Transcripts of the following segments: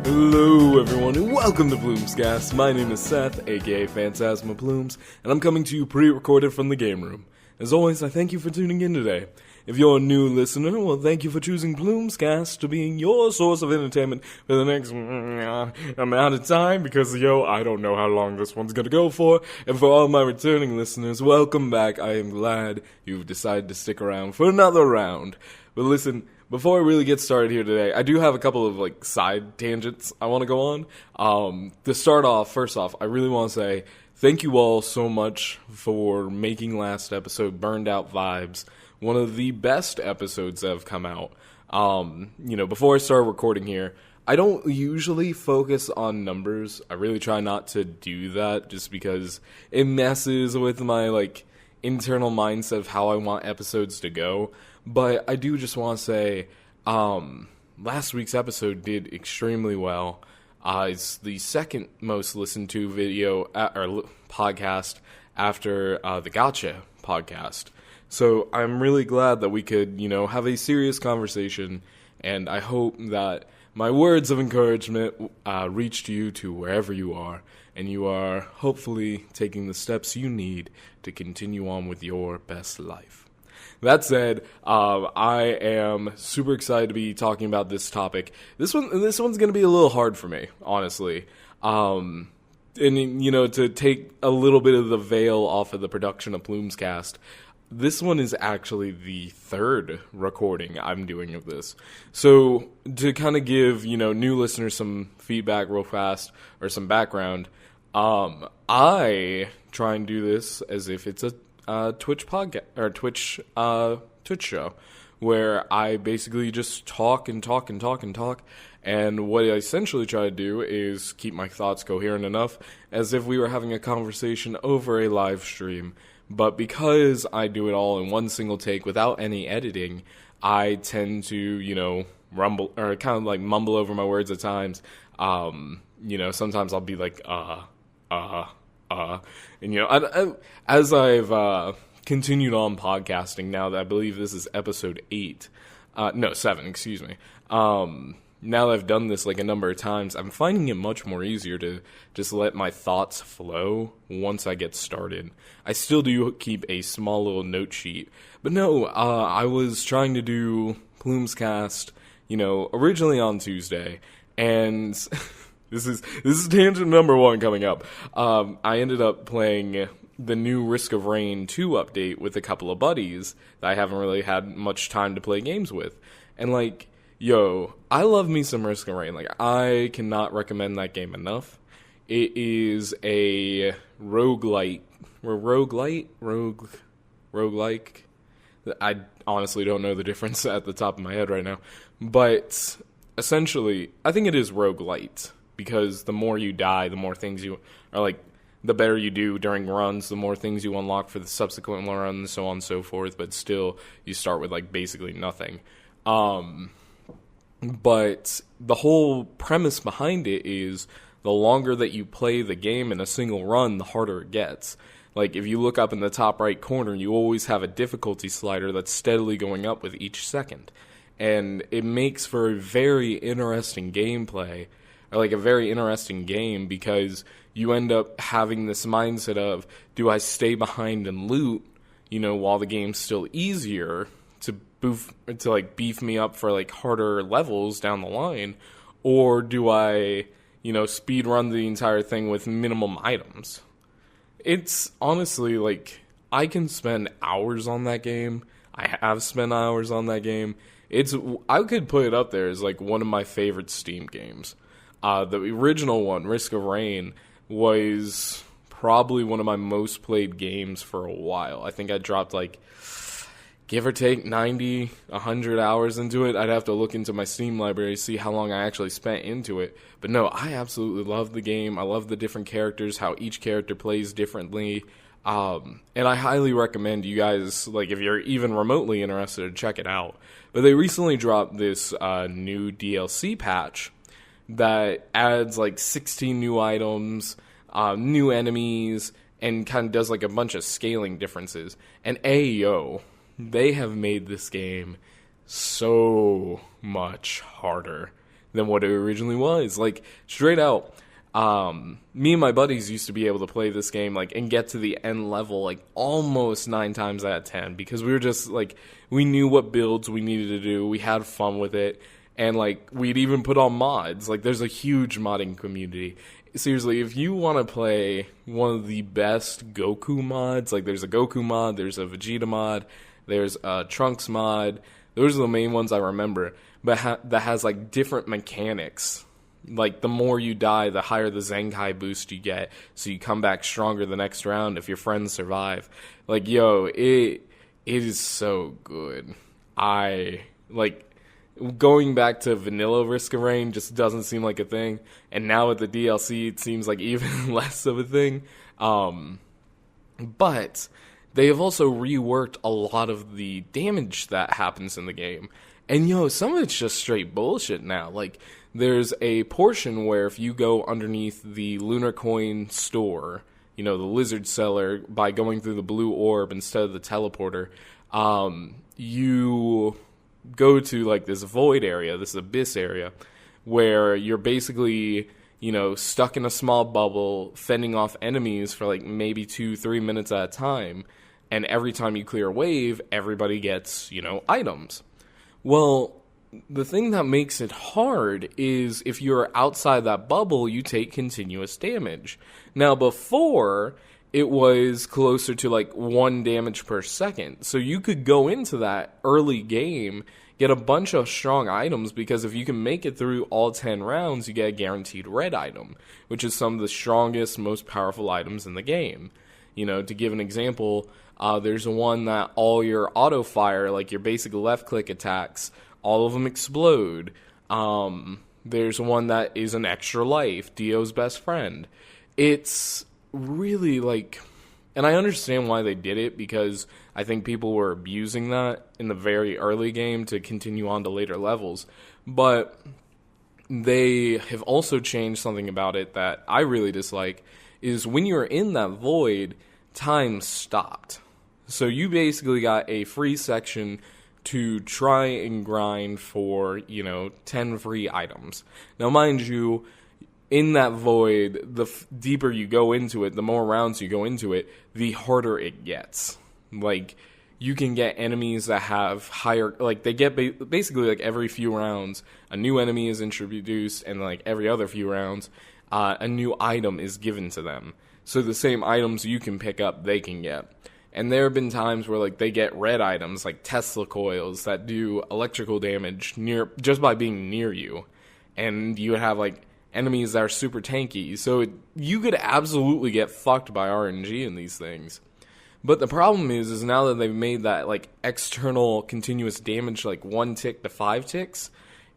Hello everyone and welcome to PlumesCast. My name is Seth, aka PhantasmaPlumes, and I'm coming to you pre-recorded from the game room. As always, I thank you for tuning in today. If you're a new listener, well, thank you for choosing PlumesCast to be your source of entertainment for the next amount of time, because, I don't know how long this one's gonna go for. And for all my returning listeners, welcome back. I am glad you've decided to stick around for another round. But listen, before I really get started here today, I do have a couple of, side tangents I want to go on. To start off, first off, I really want to say thank you all so much for making last episode, Burned Out Vibes, one of the best episodes that have come out. Before I start recording here, I don't usually focus on numbers. I really try not to do that just because it messes with my, internal mindset of how I want episodes to go. But I do just want to say, last week's episode did extremely well. It's the second most listened to podcast after the Gotcha podcast. So I'm really glad that we could, have a serious conversation, and I hope that my words of encouragement reached you to wherever you are, and you are hopefully taking the steps you need to continue on with your best life. That said, I am super excited to be talking about this topic. This one's going to be a little hard for me, honestly. And, to take a little bit of the veil off of the production of PlumesCast, this one is actually the third recording I'm doing of this. So, to kind of give, new listeners some feedback real fast, or some background, I try and do this as if it's a Twitch podcast or Twitch show, where I basically just talk and talk and talk and talk, and what I essentially try to do is keep my thoughts coherent enough as if we were having a conversation over a live stream. But because I do it all in one single take without any editing, I tend to rumble or kind of mumble over my words at times. Sometimes I'll be like and as I've continued on podcasting now that I believe this is episode 7, excuse me. Now that I've done this a number of times, I'm finding it much more easier to just let my thoughts flow once I get started. I still do keep a small little note sheet, but no, I was trying to do PlumesCast, originally on Tuesday, and This is tangent number 1 coming up. I ended up playing the new Risk of Rain 2 update with a couple of buddies that I haven't really had much time to play games with. And I love me some Risk of Rain. I cannot recommend that game enough. It is a roguelite. Roguelike? I honestly don't know the difference at the top of my head right now. But essentially, I think it is roguelite. Because the more you die, the more things you are the better you do during runs, the more things you unlock for the subsequent runs, so on and so forth. But still, you start with basically nothing. But the whole premise behind it is the longer that you play the game in a single run, the harder it gets. If you look up in the top right corner, you always have a difficulty slider that's steadily going up with each second. And it makes for a very interesting gameplay. A very interesting game, because you end up having this mindset of, do I stay behind and loot, while the game's still easier to beef me up for harder levels down the line, or do I, speed run the entire thing with minimum items? It's honestly I can spend hours on that game. I have spent hours on that game. I could put it up there as one of my favorite Steam games. The original one, Risk of Rain, was probably one of my most played games for a while. I think I dropped give or take 90, 100 hours into it. I'd have to look into my Steam library to see how long I actually spent into it. But no, I absolutely love the game. I love the different characters, how each character plays differently. And I highly recommend you guys, if you're even remotely interested, to check it out. But they recently dropped this new DLC patch that adds 16 new items, new enemies, and kind of does a bunch of scaling differences. And they have made this game so much harder than what it originally was. Like, straight out, me and my buddies used to be able to play this game, like, and get to the end level, like, almost 9 times out of 10, because we were just, like, we knew what builds we needed to do, we had fun with it, and, like, we'd even put on mods. Like, there's a huge modding community. Seriously, if you want to play one of the best Goku mods, like, there's a Goku mod, there's a Vegeta mod, there's a Trunks mod, those are the main ones I remember, but that has, like, different mechanics. Like, the more you die, the higher the Zenkai boost you get, so you come back stronger the next round if your friends survive. Like, yo, it is so good. Going back to vanilla Risk of Rain just doesn't seem like a thing, and now with the DLC, it seems like even less of a thing. But they have also reworked a lot of the damage that happens in the game. And, yo, some of it's just straight bullshit now. Like, there's a portion where if you go underneath the Lunar Coin store, the lizard cellar, by going through the blue orb instead of the teleporter, you go to, like, this void area, this abyss area, where you're basically, stuck in a small bubble, fending off enemies for, like, maybe 2-3 minutes at a time. And every time you clear a wave, everybody gets, items. Well, the thing that makes it hard is if you're outside that bubble, you take continuous damage. Now, before, it was closer to, like, 1 damage per second. So you could go into that early game, get a bunch of strong items, because if you can make it through all 10 rounds, you get a guaranteed red item, which is some of the strongest, most powerful items in the game. To give an example, there's one that all your auto fire, like your basic left click attacks, all of them explode. There's one that is an extra life, Dio's best friend. It's really, like, and I understand why they did it, because I think people were abusing that in the very early game to continue on to later levels. But they have also changed something about it that I really dislike, is when you're in that void, time stopped. So you basically got a free section to try and grind for, 10 free items. Now, mind you, in that void, the deeper you go into it, the more rounds you go into it, the harder it gets. Like, you can get enemies that have higher, like, they get basically, like, every few rounds, a new enemy is introduced, and, like, every other few rounds, a new item is given to them. So the same items you can pick up, they can get. And there have been times where, like, they get red items, like Tesla coils, that do electrical damage just by being near you. And you have, like, enemies that are super tanky. So you could absolutely get fucked by RNG in these things. But the problem is now that they've made that, like, external continuous damage, like, 1 tick to 5 ticks,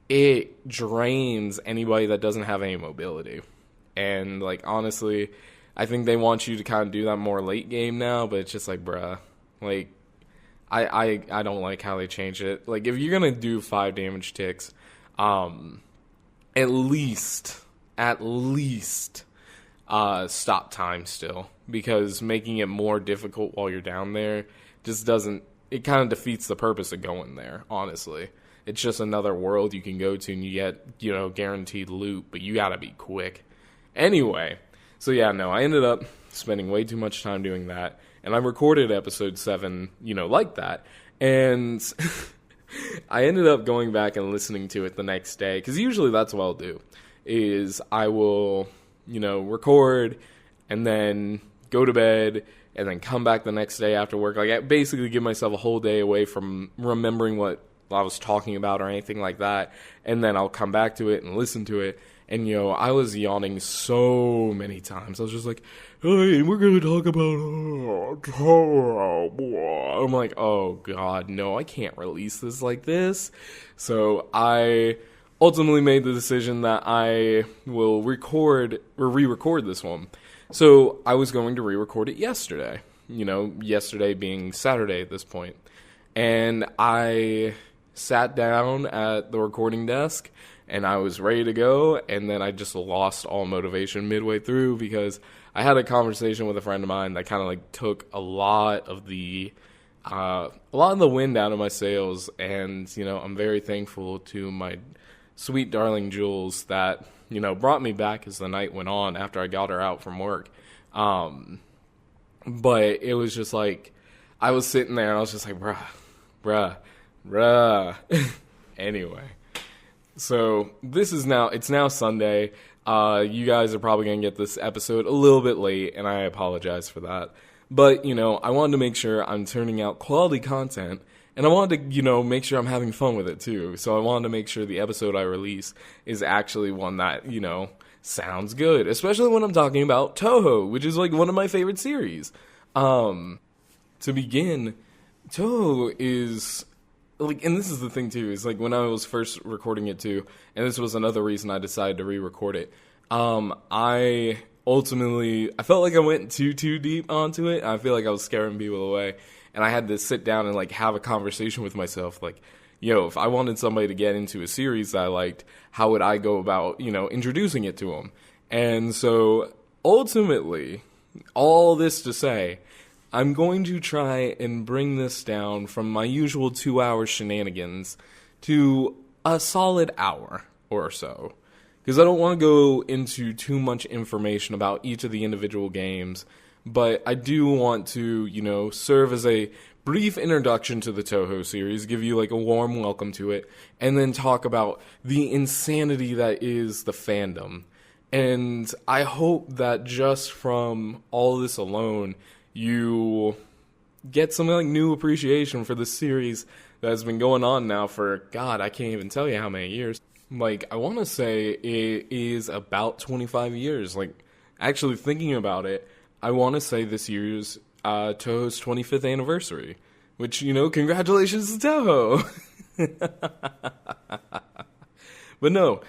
it drains anybody that doesn't have any mobility. And, like, honestly, I think they want you to kind of do that more late game now, but it's just like, bruh, like, I don't like how they changed it. Like, if you're gonna do 5 damage ticks, at least stop time still, because making it more difficult while you're down there just doesn't, it kind of defeats the purpose of going there, honestly. It's just another world you can go to and you get, guaranteed loot, but you gotta be quick. Anyway, so yeah, no, I ended up spending way too much time doing that, and I recorded episode 7, like that, and I ended up going back and listening to it the next day, because usually that's what I'll do, is I will, record, and then go to bed, and then come back the next day after work. Like, I basically give myself a whole day away from remembering what I was talking about or anything like that, and then I'll come back to it and listen to it. And, I was yawning so many times. I was just like, hey, we're going to talk about Touhou. I'm like, oh, God, no, I can't release this like this. So I ultimately made the decision that I will record or re-record this one. So I was going to re-record it yesterday. Yesterday being Saturday at this point. And I sat down at the recording desk, and I was ready to go, and then I just lost all motivation midway through, because I had a conversation with a friend of mine that kind of, like, took a lot of the wind out of my sails, and, I'm very thankful to my sweet darling Jules that, brought me back as the night went on after I got her out from work. But it was just like, I was sitting there and I was just like, bruh. Anyway. So it's now Sunday. You guys are probably going to get this episode a little bit late, and I apologize for that. But, I wanted to make sure I'm turning out quality content, and I wanted to, make sure I'm having fun with it too. So I wanted to make sure the episode I release is actually one that, sounds good. Especially when I'm talking about Touhou, which is like one of my favorite series. To begin, Touhou is... like, and this is the thing too, is like when I was first recording it too, and this was another reason I decided to re-record it. I felt like I went too deep onto it. I feel like I was scaring people away, and I had to sit down and like have a conversation with myself, like, if I wanted somebody to get into a series that I liked, how would I go about, introducing it to them? And so ultimately, all this to say, I'm going to try and bring this down from my usual 2-hour shenanigans to a solid hour or so. Because I don't want to go into too much information about each of the individual games, but I do want to, serve as a brief introduction to the Touhou series, give you like a warm welcome to it, and then talk about the insanity that is the fandom. And I hope that just from all this alone, you get some like new appreciation for this series that has been going on now for, God, I can't even tell you how many years. Like, I want to say it is about 25 years. Like, actually thinking about it, I want to say this year's Touhou's 25th anniversary, which, congratulations to Touhou. But no,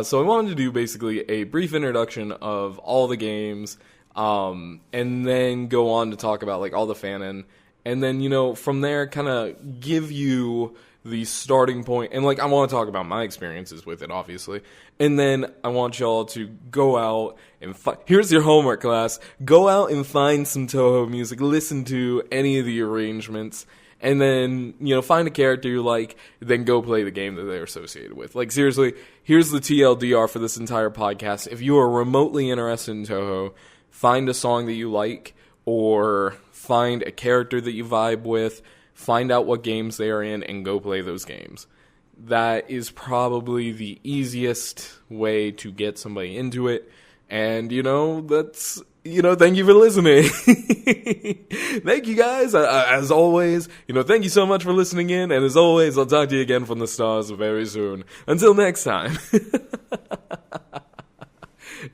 so I wanted to do basically a brief introduction of all the games, and then go on to talk about like all the fanon, and then from there kind of give you the starting point, and like I want to talk about my experiences with it, obviously, and then I want y'all to go out and here's your homework, class. Go out and find some Touhou music, listen to any of the arrangements, and then find a character you like, then go play the game that they're associated with. Like, seriously, here's the TLDR for this entire podcast. If you are remotely interested in Touhou, find a song that you like, or find a character that you vibe with, find out what games they are in, and go play those games. That is probably the easiest way to get somebody into it. And, that's, thank you for listening. Thank you guys. As always, thank you so much for listening in. And as always, I'll talk to you again from the stars very soon. Until next time.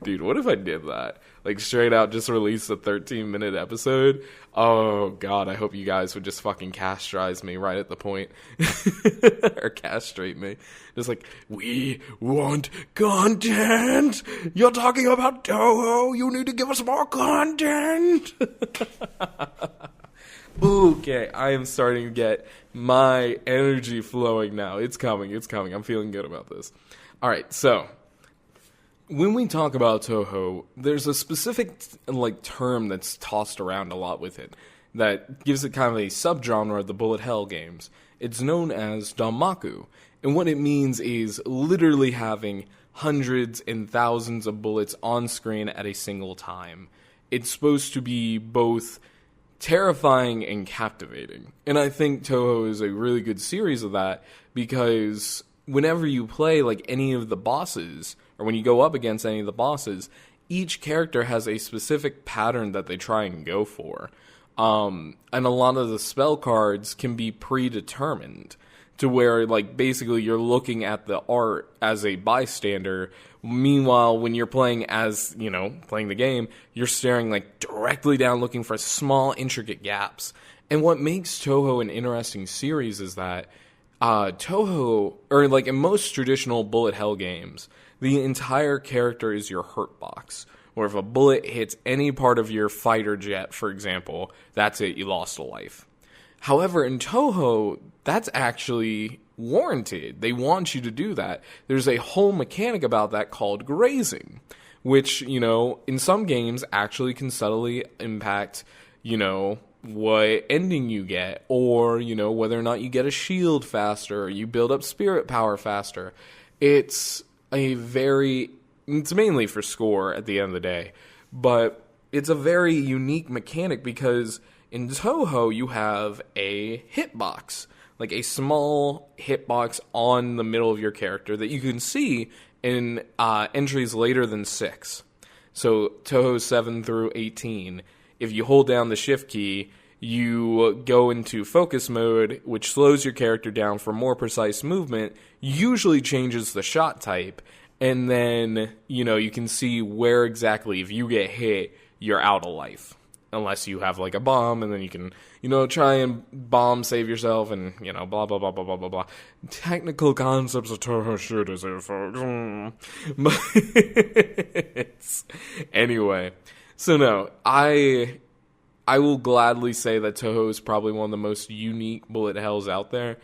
Dude, what if I did that? Like, straight out just release a 13-minute episode? Oh, God, I hope you guys would just fucking castrize me right at the point. Or castrate me. Just like, we want content! You're talking about Touhou! You need to give us more content! Okay, I am starting to get my energy flowing now. It's coming. I'm feeling good about this. Alright, so... when we talk about Touhou, there's a specific term that's tossed around a lot with it that gives it kind of a subgenre of the bullet hell games. It's known as Danmaku, and what it means is literally having hundreds and thousands of bullets on screen at a single time. It's supposed to be both terrifying and captivating, and I think Touhou is a really good series of that because whenever you play like any of the bosses, or when you go up against any of the bosses, each character has a specific pattern that they try and go for. And a lot of the spell cards can be predetermined to where, like, basically you're looking at the art as a bystander. Meanwhile, when you're playing as, playing the game, you're staring, like, directly down looking for small, intricate gaps. And what makes Touhou an interesting series is that Touhou, or like in most traditional bullet hell games, the entire character is your hurt box. Or if a bullet hits any part of your fighter jet, for example, that's it, you lost a life. However, in Touhou, that's actually warranted. They want you to do that. There's a whole mechanic about that called grazing, which, in some games actually can subtly impact, what ending you get, or, whether or not you get a shield faster, or you build up spirit power faster. it's it's mainly for score at the end of the day, but it's a very unique mechanic because in Touhou you have a hitbox, like a small hitbox on the middle of your character that you can see in entries later than 6. So Touhou 7 through 18, if you hold down the shift key, you go into focus mode, which slows your character down for more precise movement, usually changes the shot type, and then, you can see where exactly, if you get hit, you're out of life. Unless you have, like, a bomb, and then you can, try and bomb save yourself, and, blah, blah, blah, blah, blah, blah, blah. Technical concepts of Touhou shooters here, folks. Anyway, so no, I will gladly say that Touhou is probably one of the most unique bullet hells out there.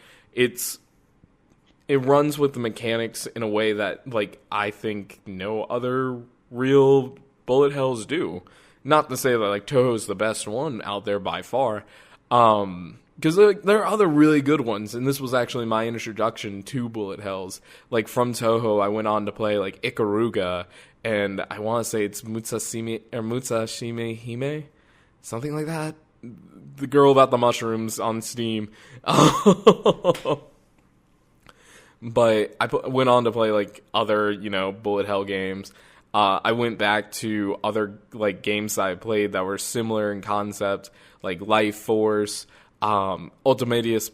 It runs with the mechanics in a way that, like, I think no other real bullet hells do. Not to say that, like, Touhou's the best one out there by far. Because there are other really good ones, and this was actually my introduction to bullet hells. Like, from Touhou, I went on to play, like, Ikaruga, and I want to say it's Mutsashime Hime? Something like that. The girl about the mushrooms on Steam. But I went on to play, like, other, bullet hell games. I went back to other, like, games that I played that were similar in concept, like Life Force, Ultimedius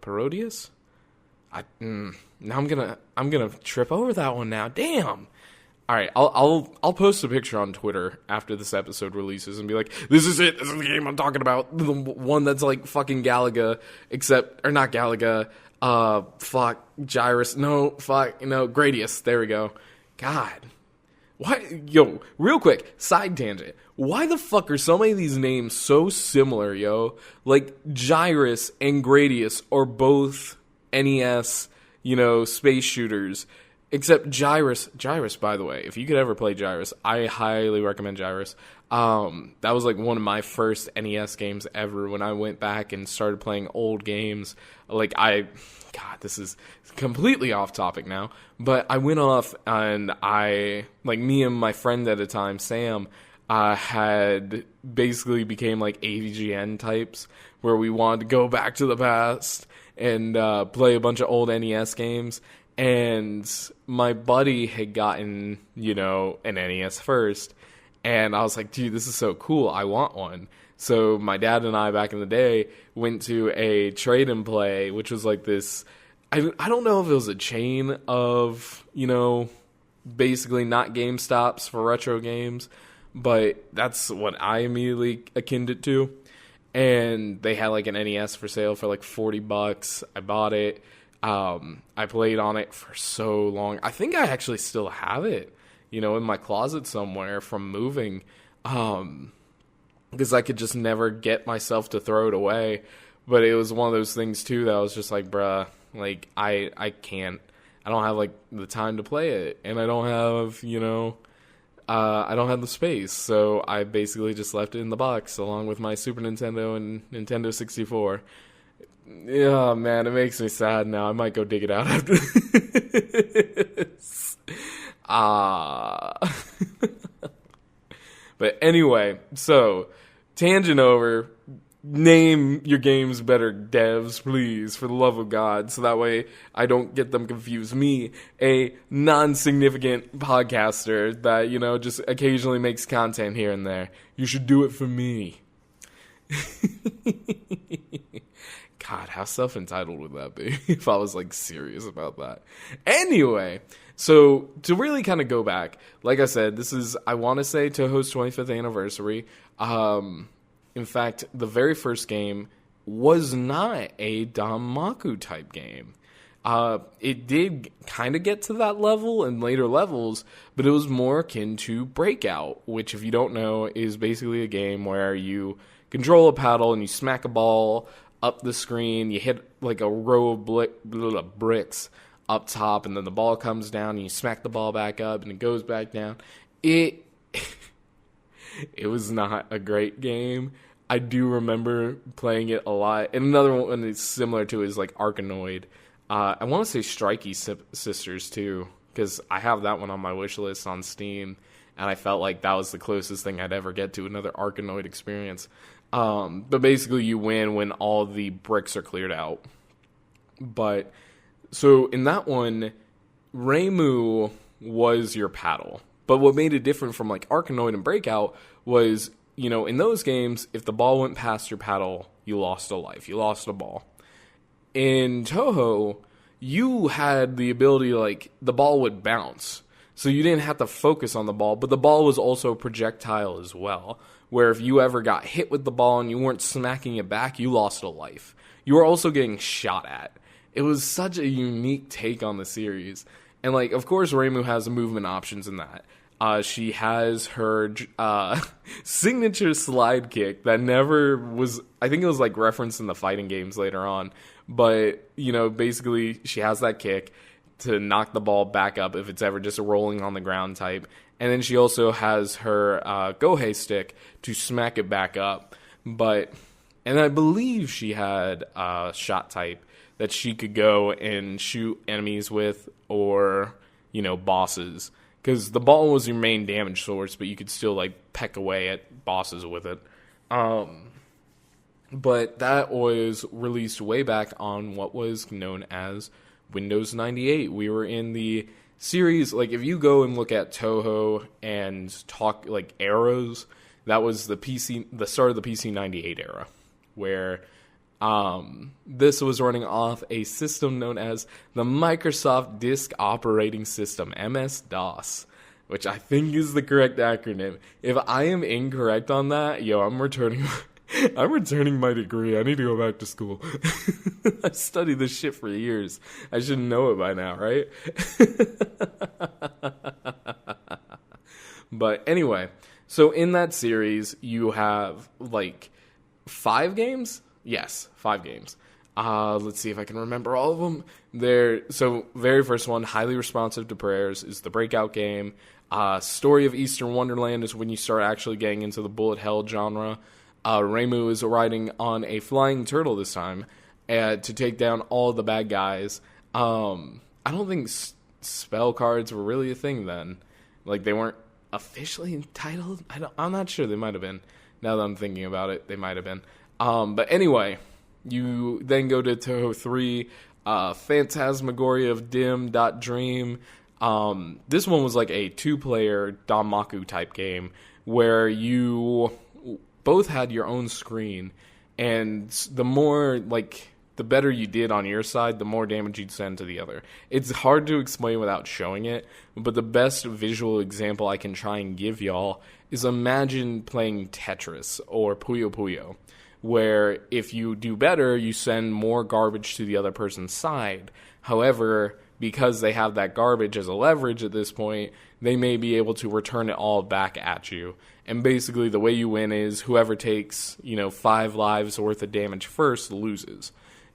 Parodius? Now I'm gonna trip over that one now. Damn. All right, I'll post a picture on Twitter after this episode releases and be like, this is it. This is the game I'm talking about. The one that's like fucking Galaga, or not Galaga. Gyrus. No, Gradius. There we go. God. Why? Yo, real quick, side tangent. Why the fuck are so many of these names so similar, yo? Like, Gyrus and Gradius are both NES, space shooters. Except Gyrus, by the way, if you could ever play Gyrus, I highly recommend Gyrus. That was like one of my first NES games ever when I went back and started playing old games. God, this is completely off topic now, but I went off and me and my friend at the time, Sam, had basically became like AVGN types where we wanted to go back to the past and play a bunch of old NES games. And my buddy had gotten, an NES first. And I was like, dude, this is so cool. I want one. So my dad and I back in the day went to a trade and play, which was like this. I don't know if it was a chain of, basically not GameStops for retro games. But that's what I immediately akined it to. And they had like an NES for sale for like $40. I bought it. I played on it for so long. I think I actually still have it, in my closet somewhere from moving, because I could just never get myself to throw it away. But it was one of those things too that I was just like, bruh, like I can't. I don't have like the time to play it, and I don't have, I don't have the space. So I basically just left it in the box along with my Super Nintendo and Nintendo 64. Yeah, man, it makes me sad now. I might go dig it out after this. But anyway, so, tangent over. Name your games better, devs, please, for the love of God, so that way I don't get them confused. Me, a non-significant podcaster that, just occasionally makes content here and there. You should do it for me. God, how self-entitled would that be if I was, like, serious about that? Anyway, so to really kind of go back, like I said, this is, I want to say, Touhou's 25th anniversary. In fact, the very first game was not a Danmaku type game. It did kind of get to that level in later levels, but it was more akin to Breakout, which, if you don't know, is basically a game where you control a paddle and you smack a ball up the screen, you hit like a row of bricks up top, and then the ball comes down, and you smack the ball back up, and it goes back down. It was not a great game. I do remember playing it a lot. And another one that's similar to it is like Arkanoid. I want to say Strikey Sisters too, because I have that one on my wish list on Steam, and I felt like that was the closest thing I'd ever get to another Arkanoid experience. But basically you win when all the bricks are cleared out. But, so in that one, Reimu was your paddle. But what made it different from like Arkanoid and Breakout was, you know, in those games, if the ball went past your paddle, you lost a life. You lost a ball. In Touhou, you had the ability, like, the ball would bounce. So you didn't have to focus on the ball, but the ball was also projectile as well, where if you ever got hit with the ball and you weren't smacking it back, you lost a life. You were also getting shot at. It was such a unique take on the series. And, like, of course, Reimu has movement options in that. She has her signature slide kick that never was, I think it was, like, referenced in the fighting games later on. But, you know, basically, she has that kick to knock the ball back up if it's ever just a rolling on the ground type. And then she also has her Gohei stick to smack it back up. And I believe she had a shot type that she could go and shoot enemies with, or, you know, bosses. Because the ball was your main damage source, but you could still, like, peck away at bosses with it. But that was released way back on what was known as Windows 98. We were in the series, like, if you go and look at Touhou and talk, like, eras, that was the start of the PC 98 era, where this was running off a system known as the Microsoft Disk Operating System, MS-DOS, which I think is the correct acronym. If I am incorrect on that, I'm returning my degree. I need to go back to school. I've studied this shit for years. I should know it by now, right? But anyway, so in that series, you have, like, 5 games? Yes, 5 games. Let's see if I can remember all of them. So, very first one, Highly Responsive to Prayers, is the breakout game. Story of Eastern Wonderland is when you start actually getting into the bullet hell genre. Reimu is riding on a flying turtle this time to take down all the bad guys. I don't think spell cards were really a thing then. Like, they weren't officially entitled. I'm not sure. They might have been. Now that I'm thinking about it, they might have been. But anyway, you then go to Touhou 3, Phantasmagoria of Dim.Dream. This one was like a 2-player Danmaku type game where you both had your own screen, and the better you did on your side, the more damage you'd send to the other. It's hard to explain without showing it, but the best visual example I can try and give y'all is imagine playing Tetris or Puyo Puyo, where if you do better, you send more garbage to the other person's side. However, because they have that garbage as a leverage at this point, they may be able to return it all back at you. And basically the way you win is whoever takes, 5 lives worth of damage first loses.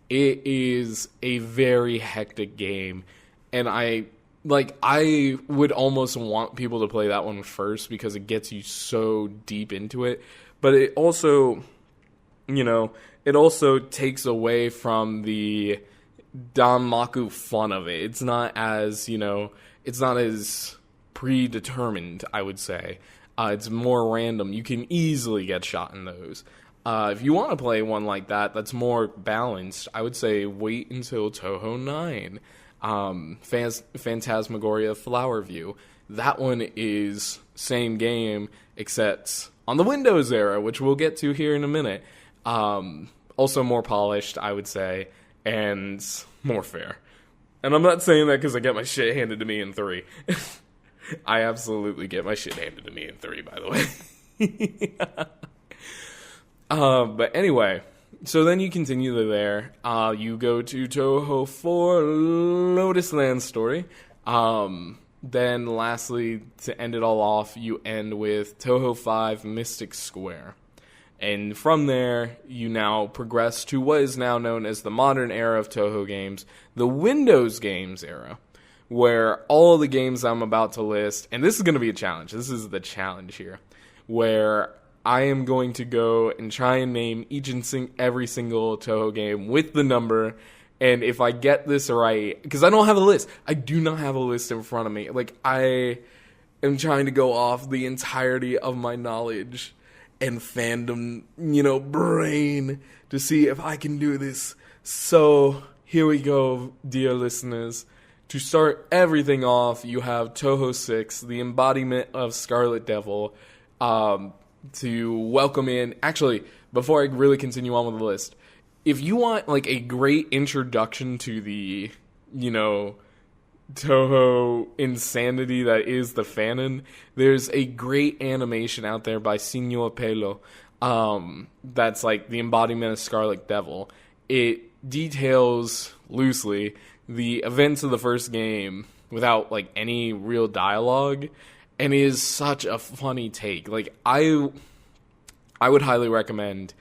It is a very hectic game, and I would almost want people to play that one first because it gets you so deep into it. But it also, takes away from the Danmaku fun of it. It's not as, it's not as predetermined, I would say. It's more random. You can easily get shot in those. If you want to play one like that that's more balanced, I would say wait until Touhou 9. Phantasmagoria Flower View. That one is same game, except on the Windows era, which we'll get to here in a minute. Also more polished, I would say, and more fair. And I'm not saying that because I get my shit handed to me in 3. I absolutely get my shit handed to me in 3, by the way. But anyway, so then you continue there. You go to Touhou 4, Lotus Land Story. Then lastly, to end it all off, you end with Touhou 5, Mystic Square. And from there, you now progress to what is now known as the modern era of Touhou games, the Windows games era, where all the games I'm about to list, and this is going to be a challenge. This is the challenge here, where I am going to go and try and name each and every single Touhou game with the number. And if I get this right, because I don't have a list. I do not have a list in front of me. Like, I am trying to go off the entirety of my knowledge and fandom, brain to see if I can do this. So, here we go, dear listeners. To start everything off, you have Touhou 6, the embodiment of Scarlet Devil, to welcome in. Actually, before I really continue on with the list, if you want like a great introduction to the, Touhou insanity that is the fanon, there's a great animation out there by Signor Pelo, that's like the embodiment of Scarlet Devil. It details loosely the events of the first game without like any real dialogue, and is such a funny take. Like, I would highly recommend,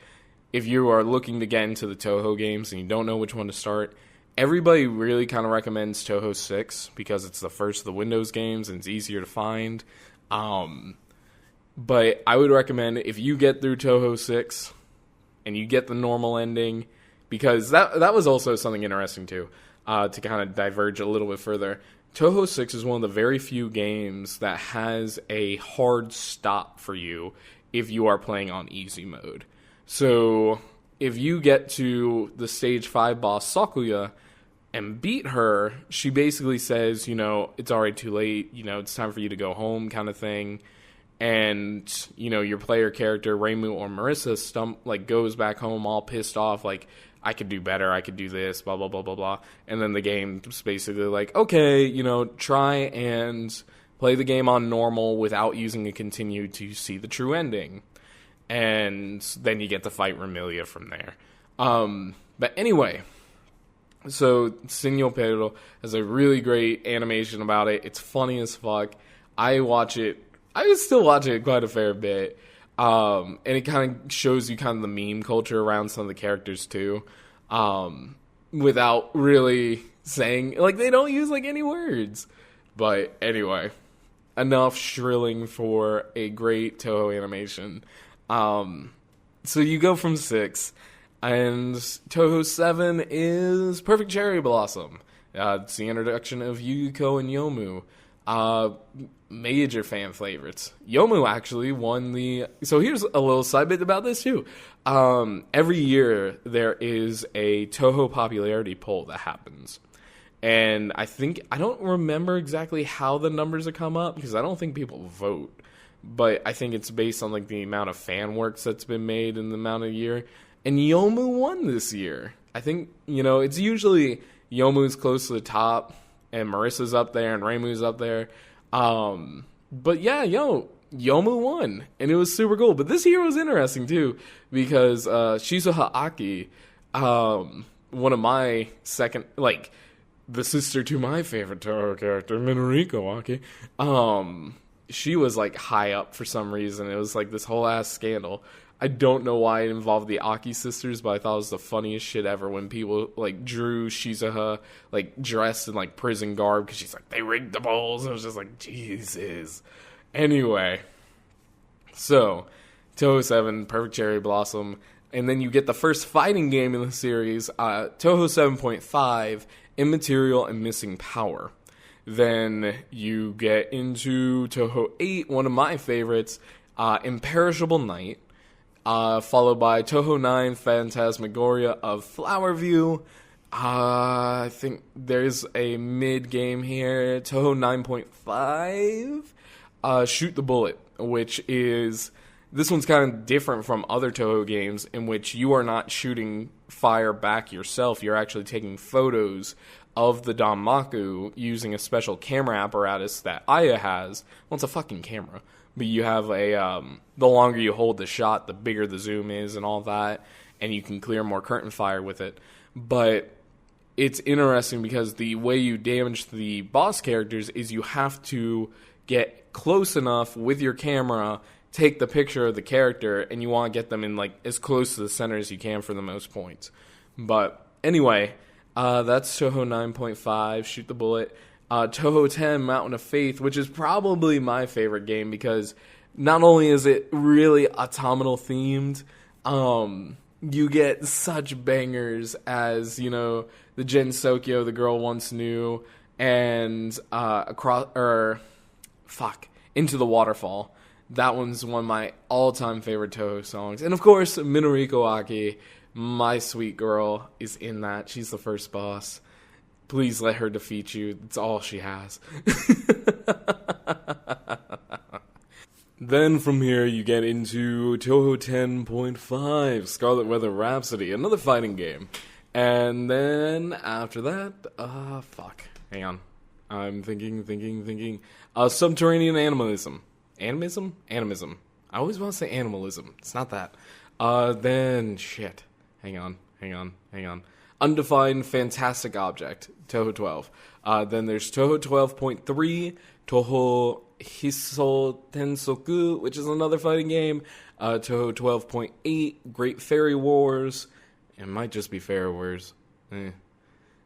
if you are looking to get into the Touhou games and you don't know which one to start, everybody really kind of recommends Touhou 6 because it's the first of the Windows games and it's easier to find. But I would recommend, if you get through Touhou 6 and you get the normal ending, because that was also something interesting too, to kind of diverge a little bit further. Touhou 6 is one of the very few games that has a hard stop for you if you are playing on easy mode. So if you get to the stage 5 boss Sakuya and beat her, she basically says, it's already too late, it's time for you to go home kind of thing. And, your player character, Reimu or Marissa, goes back home all pissed off, like, I could do better, I could do this, blah, blah, blah, blah, blah. And then the game's basically like, okay, try and play the game on normal without using a continue to see the true ending. And then you get to fight Remilia from there. But anyway, so Signor Pedro has a really great animation about it. It's funny as fuck. I still watch it quite a fair bit. And it kind of shows you kind of the meme culture around some of the characters too. Without really saying, like, they don't use like any words. But anyway, enough shrilling for a great Touhou animation. So you go from 6, and Touhou 7 is Perfect Cherry Blossom. It's the introduction of Yuyuko and Yomu. Major fan favorites. Yomu actually won the... So here's a little side bit about this too. Every year there is a Touhou popularity poll that happens. And I don't remember exactly how the numbers have come up, because I don't think people vote. But I think it's based on like the amount of fan works that's been made in the amount of year. And Yomu won this year. I think, it's usually Yomu's close to the top, and Marissa's up there, and Reimu's up there. But yeah, Yomu won, and it was super cool. But this year was interesting too, because Shizuha Aki, one of my second, like, the sister to my favorite Touhou character, Minoriko Aki, she was like high up for some reason. It was like this whole ass scandal. I don't know why it involved the Aki sisters, but I thought it was the funniest shit ever when people like drew Shizuha like dressed in like prison garb because she's like, they rigged the polls. And it was just like, Jesus. Anyway, so Touhou 7, Perfect Cherry Blossom, and then you get the first fighting game in the series, Touhou 7.5, Immaterial and Missing Power. Then you get into Touhou 8, one of my favorites, Imperishable Night, followed by Touhou 9, Phantasmagoria of Flower View. I think there's a mid-game here, Touhou 9.5, Shoot the Bullet, which is... This one's kind of different from other Touhou games in which you are not shooting fire back yourself. You're actually taking photos of the Danmaku using a special camera apparatus that Aya has. Well, it's a fucking camera. But you have a, the longer you hold the shot, the bigger the zoom is and all that. And you can clear more curtain fire with it. But it's interesting because the way you damage the boss characters is you have to get close enough with your camera, take the picture of the character, and you want to get them in like as close to the center as you can for the most points. But anyway, that's Touhou 9.5, Shoot the Bullet. Touhou 10, Mountain of Faith, which is probably my favorite game because not only is it really autumnal themed, you get such bangers as, the Gen Sokyo the girl once knew, and Into the Waterfall. That one's one of my all-time favorite Touhou songs. And of course, Minoriko Aki, my sweet girl, is in that. She's the first boss. Please let her defeat you. It's all she has. Then from here, you get into Touhou 10.5, Scarlet Weather Rhapsody, another fighting game. And then after that, hang on. I'm thinking. Subterranean Animalism. Animism. I always want to say animalism. It's not that. Then, shit. Hang on. Undefined Fantastic Object, Touhou 12. Then there's Touhou 12.3, Touhou Hiso Tensoku, which is another fighting game. Touhou 12.8, Great Fairy Wars. It might just be Fairy Wars.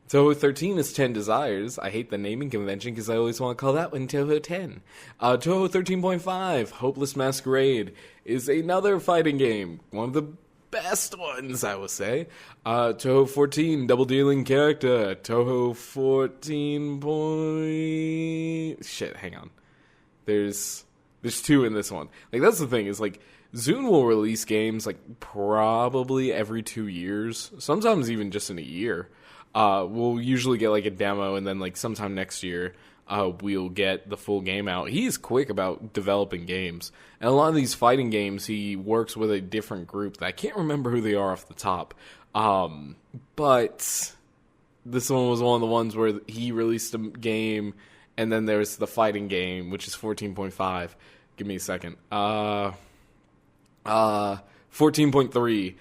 Touhou 13 is 10 Desires. I hate the naming convention because I always want to call that one Touhou 10. Touhou 13.5, Hopeless Masquerade, is another fighting game. One of the best ones, I would say. Touhou 14, Double Dealing Character. Touhou 14. Shit, hang on. There's two in this one. Like, that's the thing, is like, Zune will release games like probably every 2 years, sometimes even just in a year. We'll usually get like a demo, and then like sometime next year, we'll get the full game out. He's quick about developing games, and a lot of these fighting games, he works with a different group that I can't remember who they are off the top. But this one was one of the ones where he released a game, and then there's the fighting game, which is 14.5. Give me a second. 14.3.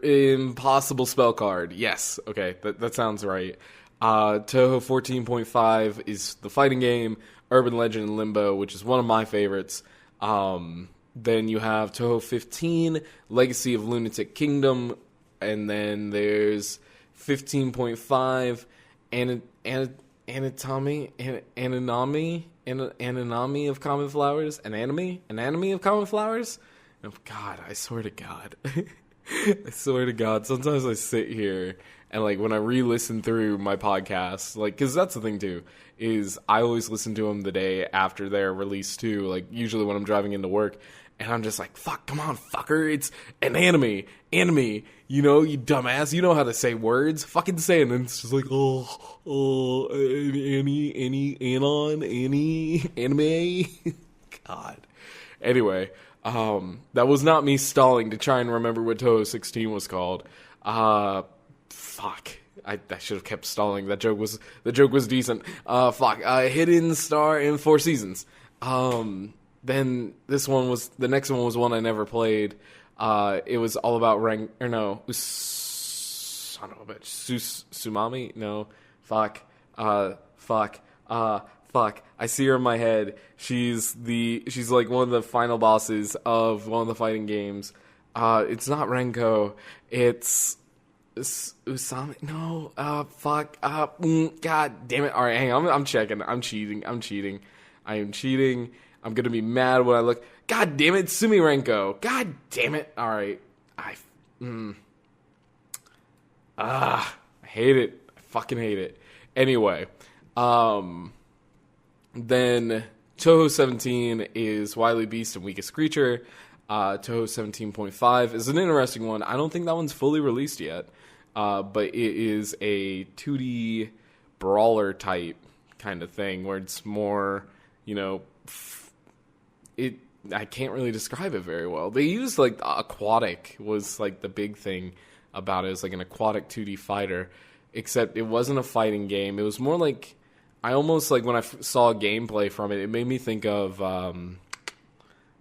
Impossible Spell Card. Yes. Okay. That sounds right. Touhou 14.5 is the fighting game. Urban Legend Limbo, which is one of my favorites. Then you have Touhou 15, Legacy of Lunatic Kingdom, and then there's 15.5, Anatomy of Common Flowers, Anatomy of Common Flowers. Oh, God, I swear to God. Sometimes I sit here and, like, when I re-listen through my podcasts, like, because that's the thing, too, is I always listen to them the day after they're released, too, like, usually when I'm driving into work, and I'm just like, fuck, come on, fucker, it's an anime, you dumbass, you know how to say words, fucking say it, and it's just like, anime, God. Anyway, that was not me stalling to try and remember what Touhou 16 was called. Fuck. I should have kept stalling. The joke was decent. Hidden Star in Four Seasons. Then the next one was one I never played. It was all about Sumami? No. Fuck. I see her in my head. She's like one of the final bosses of one of the fighting games. It's not Renko. It's Usami. No. Fuck. God damn it. All right, hang on. I'm checking. I'm cheating. I am cheating. I'm gonna be mad when I look. God damn it, Sumi Renko. God damn it. All right. I hate it. I fucking hate it. Anyway, then Touhou 17 is Wily Beast and Weakest Creature. Touhou 17.5 is an interesting one. I don't think that one's fully released yet, but it is a 2D brawler type kind of thing where it's more, I can't really describe it very well. They used like aquatic was like the big thing about it. It was like an aquatic 2D fighter, except it wasn't a fighting game. It was more like, I almost like when I saw gameplay from it, it made me think of,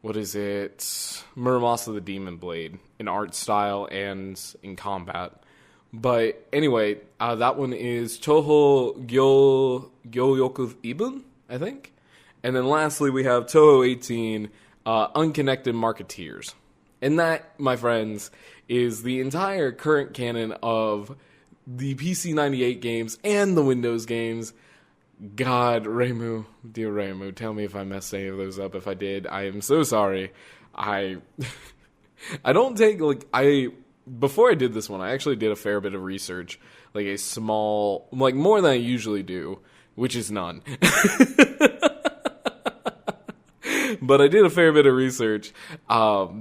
what is it? Muramasa the Demon Blade in art style and in combat. But anyway, that one is Touhou Gyoyoku Ibun, I think. And then lastly, we have Touhou 18, Unconnected Marketeers. And that, my friends, is the entire current canon of the PC 98 games and the Windows games God, Reimu, dear Reimu, tell me if I messed any of those up. If I did, I am so sorry. I don't take, before I did this one, I actually did a fair bit of research, like a small, like more than I usually do, which is none. But I did a fair bit of research,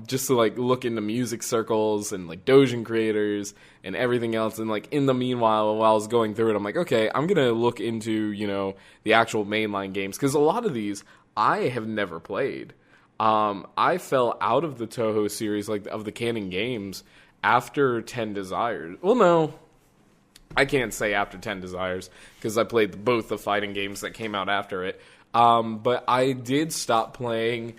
just to like look into music circles and like Dojin creators and everything else. And like in the meanwhile, while I was going through it, I'm like, okay, I'm gonna look into the actual mainline games, because a lot of these I have never played. I fell out of the Touhou series, like of the canon games, after 10 Desires. Well, no, I can't say after 10 Desires, because I played both the fighting games that came out after it. But I did stop playing,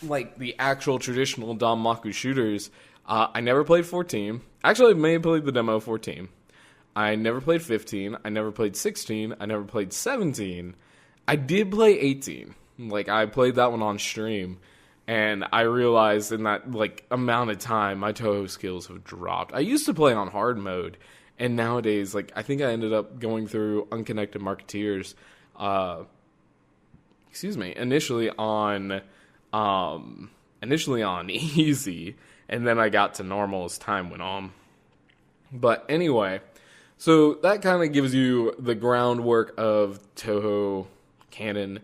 like, the actual traditional Danmaku shooters. I never played 14. Actually, I may have played the demo 14. I never played 15. I never played 16. I never played 17. I did play 18. Like, I played that one on stream. And I realized in that, like, amount of time, my Touhou skills have dropped. I used to play on hard mode. And nowadays, like, I think I ended up going through Unconnected Marketeers, initially on easy, and then I got to normal as time went on. But anyway, so that kind of gives you the groundwork of Touhou canon,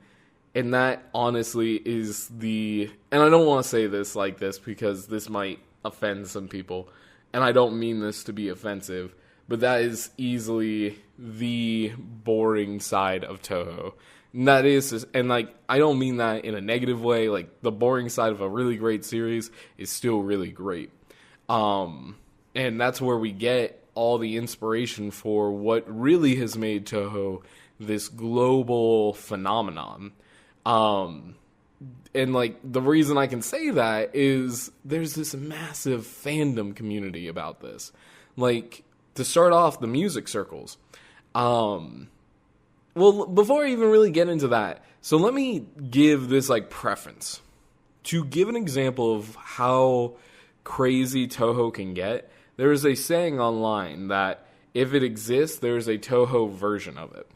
and that honestly is and I don't want to say this like this because this might offend some people, and I don't mean this to be offensive, but that is easily the boring side of Touhou. And that is, and like, I don't mean that in a negative way. Like, the boring side of a really great series is still really great. And that's where we get all the inspiration for what really has made Touhou this global phenomenon. And like, the reason I can say that is there's this massive fandom community about this. Like, to start off, the music circles. Well, before I even really get into that, so let me give this, like, preference. To give an example of how crazy Touhou can get, there is a saying online that if it exists, there is a Touhou version of it.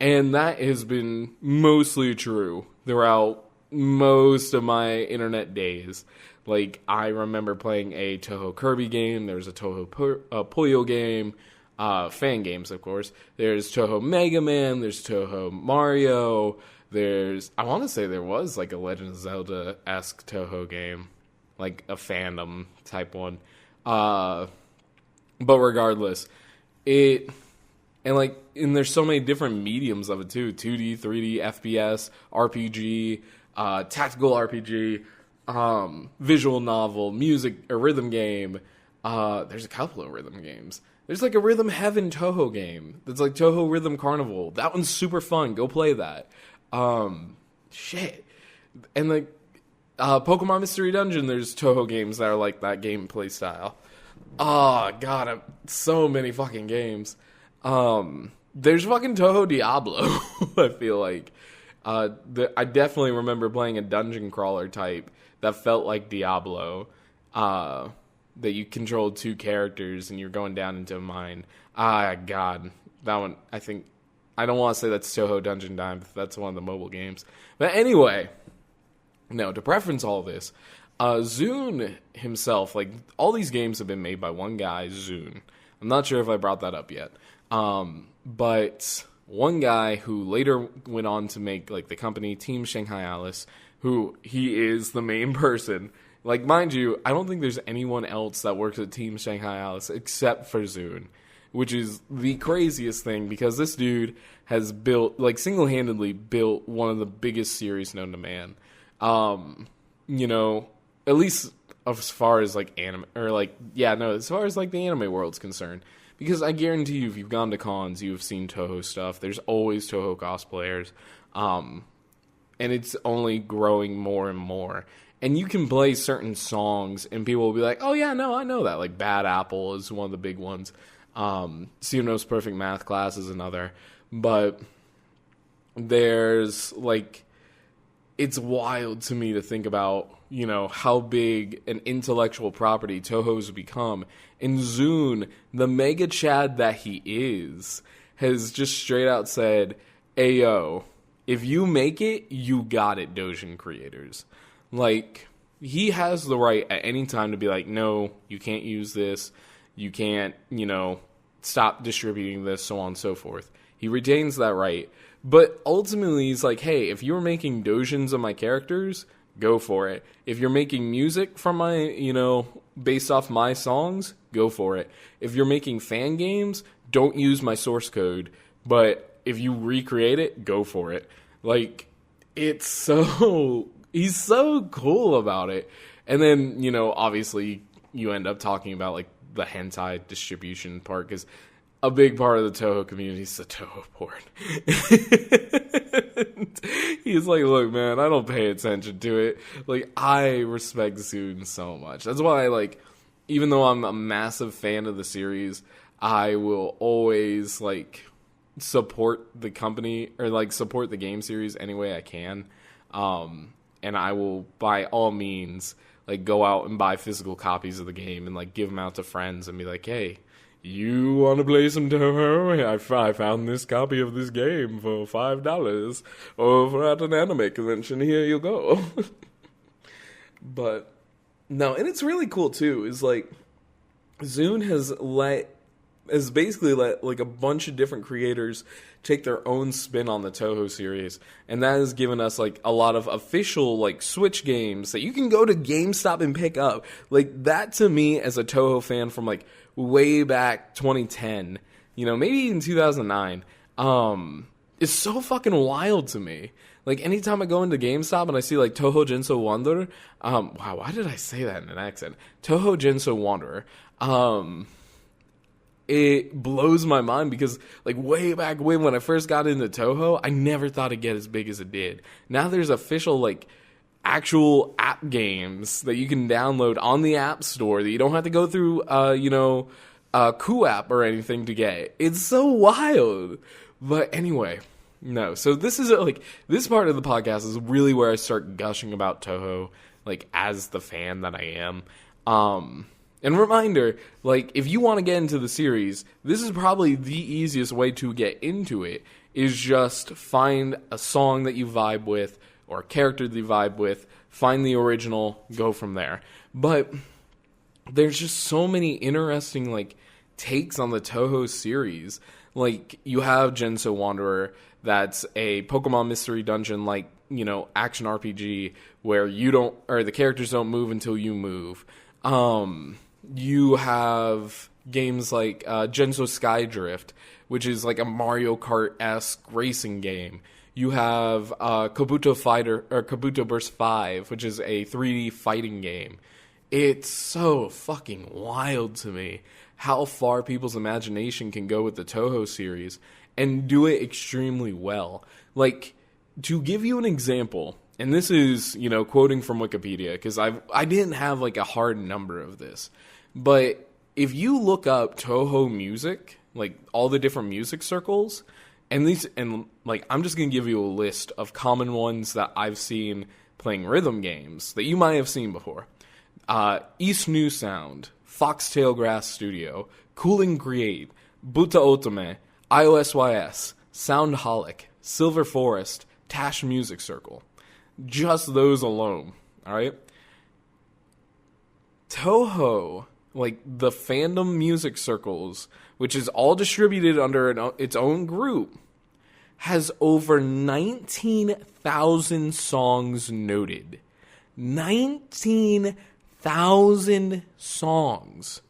And that has been mostly true throughout most of my internet days. Like, I remember playing a Touhou Kirby game, there's a Touhou Puyo game, fan games, of course. There's Touhou Mega Man, there's Touhou Mario, I want to say there was like a Legend of Zelda-esque Touhou game, like a fandom type one. But regardless, and there's so many different mediums of it too, 2D, 3D, FPS, RPG, tactical RPG, visual novel, music, a rhythm game. There's a couple of rhythm games. There's like a Rhythm Heaven Touhou game that's like Touhou Rhythm Carnival. That one's super fun. Go play that. Shit. And like Pokemon Mystery Dungeon, there's Touhou games that are like that gameplay style. Oh, God, so many fucking games. There's fucking Touhou Diablo, I feel like. I definitely remember playing a dungeon crawler type that felt like Diablo. That you controlled two characters and you're going down into a mine. God, that one, I think, I don't want to say that's Touhou Dungeon Time, but that's one of the mobile games. But anyway, no, to preference all this, Zune himself, like, all these games have been made by one guy, Zune. I'm not sure if I brought that up yet. But one guy who later went on to make, like, the company Team Shanghai Alice, who he is the main person. Like, mind you, I don't think there's anyone else that works at Team Shanghai Alice except for Zune, which is the craziest thing because this dude has built, like, single-handedly built one of the biggest series known to man. At least as far as, like, anime, or, like, as far as, like, the anime world's concerned. Because I guarantee you, if you've gone to cons, you've seen Touhou stuff. There's always Touhou cosplayers. And it's only growing more and more. And you can play certain songs, and people will be like, oh, yeah, no, I know that. Like, Bad Apple is one of the big ones. Suno's Perfect Math Class is another. But there's, like, it's wild to me to think about, how big an intellectual property Touhou's become. And Zune, the mega chad that he is, has just straight out said, Ayo, if you make it, you got it, Dojin creators. Like, he has the right at any time to be like, no, you can't use this. You can't, stop distributing this, so on and so forth. He retains that right. But ultimately, he's like, hey, if you're making dojins of my characters, go for it. If you're making music from my, based off my songs, go for it. If you're making fan games, don't use my source code. But if you recreate it, go for it. Like, he's so cool about it. And then, obviously, you end up talking about, like, the hentai distribution part, because a big part of the Touhou community is the Touhou porn. He's like, look, man, I don't pay attention to it. Like, I respect Zune so much. That's why, like, even though I'm a massive fan of the series, I will always, like, support the company, or, like, support the game series any way I can. And I will, by all means, like, go out and buy physical copies of the game and, like, give them out to friends and be like, hey, you want to play some Touhou? I found this copy of this game for $5 over at an anime convention. Here you go. But, no, and it's really cool, too, is, like, Zune has basically let, like, a bunch of different creators take their own spin on the Touhou series, and that has given us, like, a lot of official, like, Switch games that you can go to GameStop and pick up. Like, that to me, as a Touhou fan from, like, way back 2010, maybe even 2009, is so fucking wild to me. Like, anytime I go into GameStop and I see, like, Touhou Jinso Wanderer, wow, why did I say that in an accent? Touhou Jinso Wanderer, it blows my mind because, like, way back when I first got into Touhou, I never thought it'd get as big as it did. Now there's official, like, actual app games that you can download on the App Store that you don't have to go through, Ku app or anything to get. It's so wild. But anyway, no. So this is, this part of the podcast is really where I start gushing about Touhou, like, as the fan that I am. And reminder, like, if you want to get into the series, this is probably the easiest way to get into it, is just find a song that you vibe with, or a character that you vibe with, find the original, go from there. But there's just so many interesting, like, takes on the Touhou series. Like, you have Jinso Wanderer, that's a Pokemon Mystery Dungeon, like, action RPG, where the characters don't move until you move. You have games like Genso Skydrift, which is like a Mario Kart-esque racing game. You have Kabuto Burst 5, which is a 3D fighting game. It's so fucking wild to me how far people's imagination can go with the Touhou series and do it extremely well. Like, to give you an example, and this is, quoting from Wikipedia, because I didn't have, like, a hard number of this. But if you look up Touhou music, like, all the different music circles, and I'm just going to give you a list of common ones that I've seen playing rhythm games that you might have seen before. East New Sound, Foxtail Grass Studio, Cooling Create, Buta Otome, IOSYS, Soundholic, Silver Forest, Tash Music Circle. Just those alone, alright? Touhou, like, the fandom music circles, which is all distributed under its own group, has over 19,000 songs noted. 19,000 songs.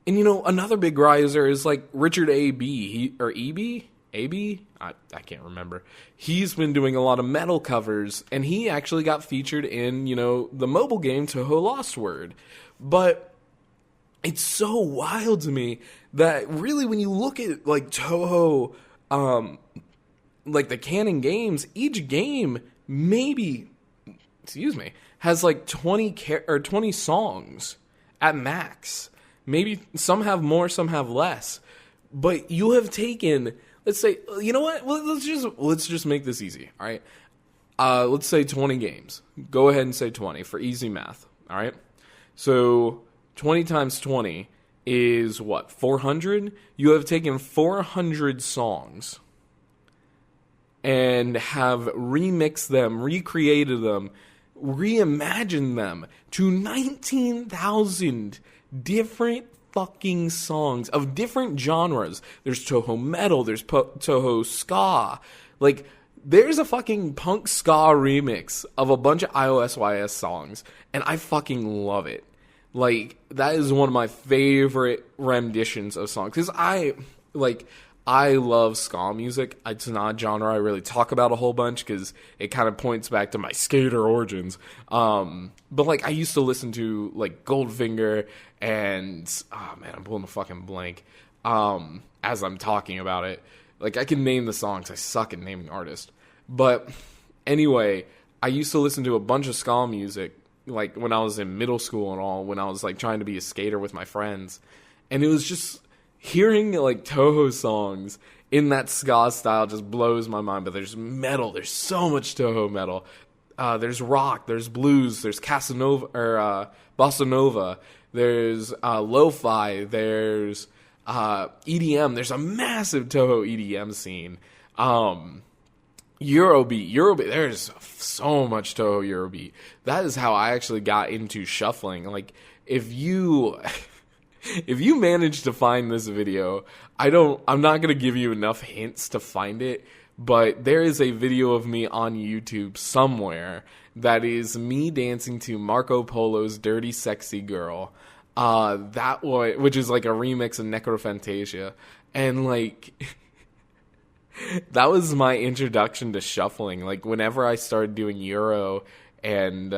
And, another big riser is, like, Richard A.B. E.B.? A.B.? I can't remember. He's been doing a lot of metal covers, and he actually got featured in, the mobile game Touhou Lost Word. But it's so wild to me that really when you look at, like, Touhou, like, the canon games, each game has, like, 20 songs at max. Maybe some have more, some have less. But you have taken, let's say, you know what? Let's just make this easy, all right? Let's say 20 games. Go ahead and say 20 for easy math, all right? So 20 times 20 is what, 400? You have taken 400 songs and have remixed them, recreated them, reimagined them to 19,000 different fucking songs of different genres. There's Touhou metal, there's Touhou ska. Like, there's a fucking punk ska remix of a bunch of IOSYS songs, and I fucking love it. Like, that is one of my favorite renditions of songs. Because I love ska music. It's not a genre I really talk about a whole bunch because it kind of points back to my skater origins. But, like, I used to listen to, like, Goldfinger and, oh, man, I'm pulling a fucking blank as I'm talking about it. Like, I can name the songs. I suck at naming artists. But, anyway, I used to listen to a bunch of ska music, like, when I was in middle school and all, when I was, like, trying to be a skater with my friends. And it was just, hearing, like, Touhou songs in that ska style just blows my mind. But there's metal. There's so much Touhou metal. There's rock. There's blues. There's bossa nova. There's lo-fi. There's EDM. There's a massive Touhou EDM scene. Eurobeat. There's so much Touhou Eurobeat. That is how I actually got into shuffling. Like, if you manage to find this video, I'm not going to give you enough hints to find it, but there is a video of me on YouTube somewhere that is me dancing to Marco Polo's Dirty Sexy Girl. Which is like a remix of Necrophantasia. And, like, that was my introduction to shuffling. Like, whenever I started doing Euro and,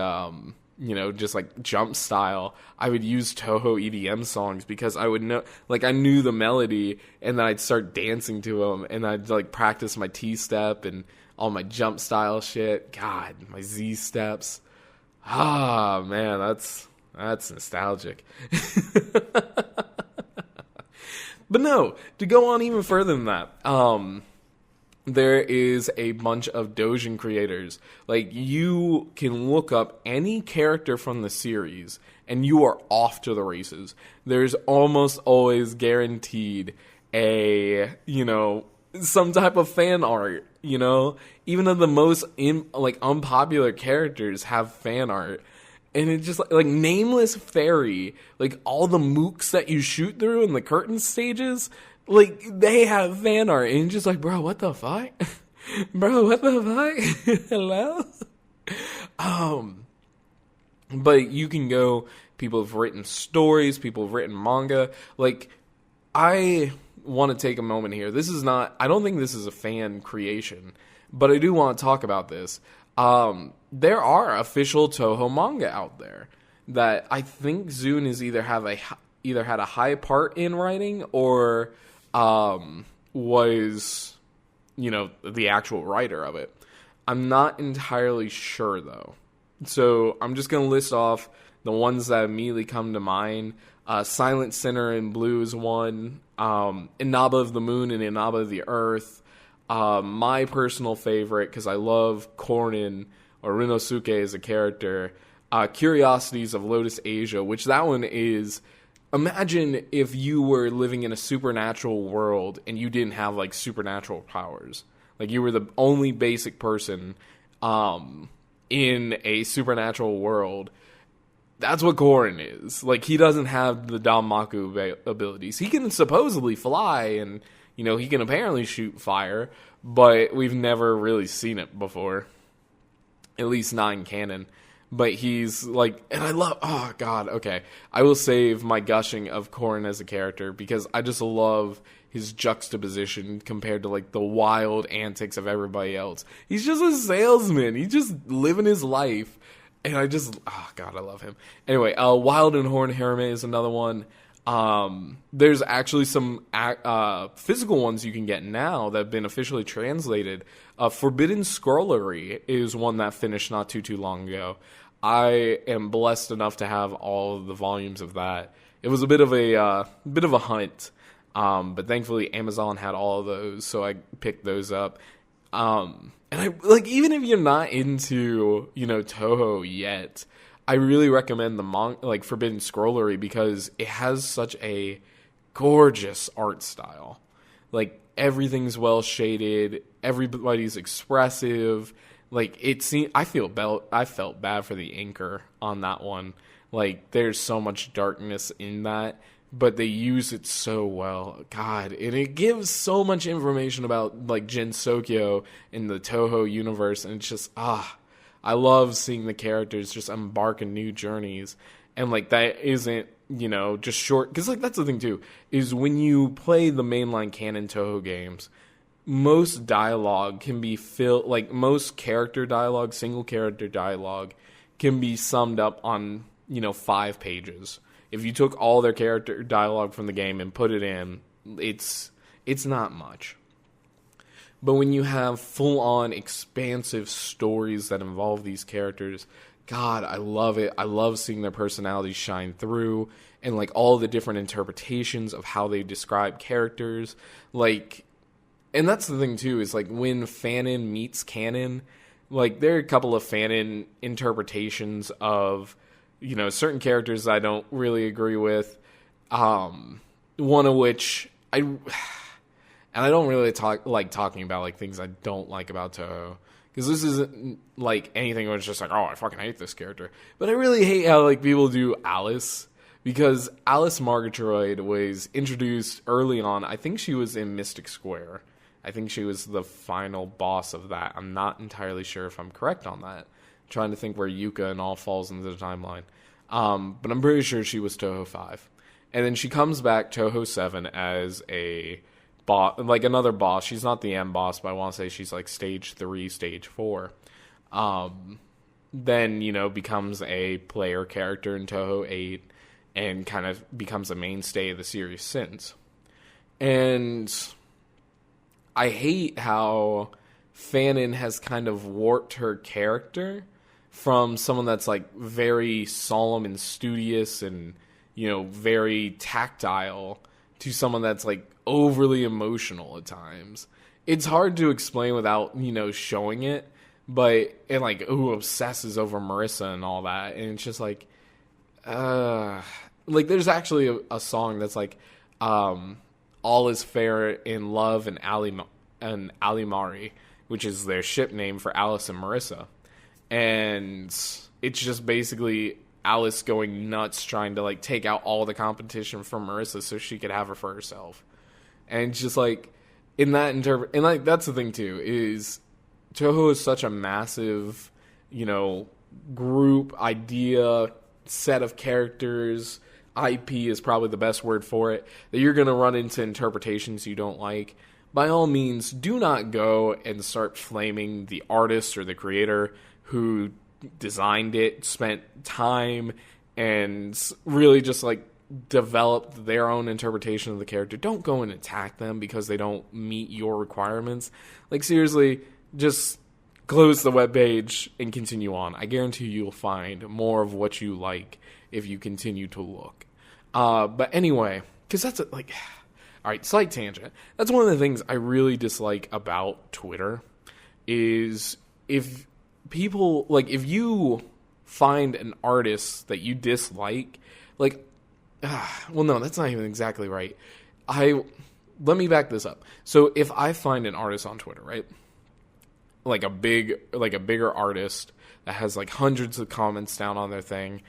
just like jump style, I would use Touhou EDM songs because I would know, like, I knew the melody, and then I'd start dancing to them, and I'd, like, practice my T-step and all my jump style shit. God, my Z steps. Ah, man, that's nostalgic. But no, to go on even further than that, there is a bunch of Doujin creators. Like, you can look up any character from the series, and you are off to the races. There's almost always guaranteed some type of fan art, Even of the most, unpopular characters have fan art. And it's just like Nameless Fairy, like, all the mooks that you shoot through in the curtain stages, like, they have fan art, and you're just like, bro, what the fuck? Bro, what the fuck? Hello? But you can go, people have written stories, people have written manga. Like, I want to take a moment here. I don't think this is a fan creation, but I do want to talk about this. There are official Touhou manga out there that I think Zune has either had a high part in writing or was, the actual writer of it. I'm not entirely sure, though. So I'm just going to list off the ones that immediately come to mind. Silent Sinner in Blue is one. Inaba of the Moon and Inaba of the Earth. My personal favorite, because I love Kornin or Rinosuke as a character, Curiosities of Lotus Asia, which that one is, imagine if you were living in a supernatural world and you didn't have, like, supernatural powers. Like, you were the only basic person in a supernatural world. That's what Korin is. Like, he doesn't have the Danmaku abilities. He can supposedly fly and, he can apparently shoot fire, but we've never really seen it before. At least not in canon. But he's, like, and I love, oh, God, okay. I will save my gushing of Korin as a character because I just love his juxtaposition compared to, like, the wild antics of everybody else. He's just a salesman. He's just living his life. And I just, oh, God, I love him. Anyway, Wild and Horn Harame is another one. There's actually some physical ones you can get now that have been officially translated. Forbidden Scrollery is one that finished not too long ago. I am blessed enough to have all of the volumes of that. It was a bit of a hunt, but thankfully Amazon had all of those, so I picked those up. And I, like, even if you're not into, Touhou yet, I really recommend the Forbidden Scrollery because it has such a gorgeous art style. Like, everything's well shaded, everybody's expressive. Like, I felt bad for the inker on that one. Like, there's so much darkness in that, but they use it so well. God, and it gives so much information about, like, Jin Sokyo in the Touhou universe, and it's just, I love seeing the characters just embark on new journeys. And, like, that isn't, just short. Because, like, that's the thing, too, is when you play the mainline canon Touhou games, most dialogue can be filled, like, most character dialogue, single character dialogue, can be summed up on, 5 pages. If you took all their character dialogue from the game and put it in, it's not much. But when you have full-on expansive stories that involve these characters, God, I love it. I love seeing their personalities shine through, and, like, all the different interpretations of how they describe characters. Like, and that's the thing, too, is, like, when fanon meets canon, like, there are a couple of fanon interpretations of, certain characters I don't really agree with. One of which and I don't really like talking about, like, things I don't like about Touhou, because this isn't, like, anything where it's just like, oh, I fucking hate this character. But I really hate how, like, people do Alice, because Alice Murgatroyd was introduced early on. I think she was in Mystic Square. I think she was the final boss of that. I'm not entirely sure if I'm correct on that. I'm trying to think where Yuka and all falls into the timeline. But I'm pretty sure she was Touhou 5. And then she comes back Touhou 7 as a boss, like another boss. She's not the end boss, but I want to say she's like stage 3, stage 4. Then, becomes a player character in Touhou 8 and kind of becomes a mainstay of the series since. And I hate how fanon has kind of warped her character from someone that's, like, very solemn and studious and, very tactile to someone that's, like, overly emotional at times. It's hard to explain without, showing it, and, like, obsesses over Marissa and all that, and it's just, like, there's actually a song that's, like, All Is Fair in Love and Alimari, which is their ship name for Alice and Marissa. And it's just basically Alice going nuts trying to, like, take out all the competition from Marissa so she could have her for herself. And it's just, like, and, like, that's the thing, too, is Touhou is such a massive, group, idea, set of characters. IP is probably the best word for it, that you're going to run into interpretations you don't like. By all means, do not go and start flaming the artist or the creator who designed it, spent time, and really just, like, developed their own interpretation of the character. Don't go and attack them because they don't meet your requirements. Like, seriously, just close the webpage and continue on. I guarantee you'll find more of what you like if you continue to look. But anyway, because that's, all right, slight tangent. That's one of the things I really dislike about Twitter is if people, like, if you find an artist that you dislike, like, well, no, that's not even exactly right. Let me back this up. So if I find an artist on Twitter, right, like a bigger artist that has, like, hundreds of comments down on their thing,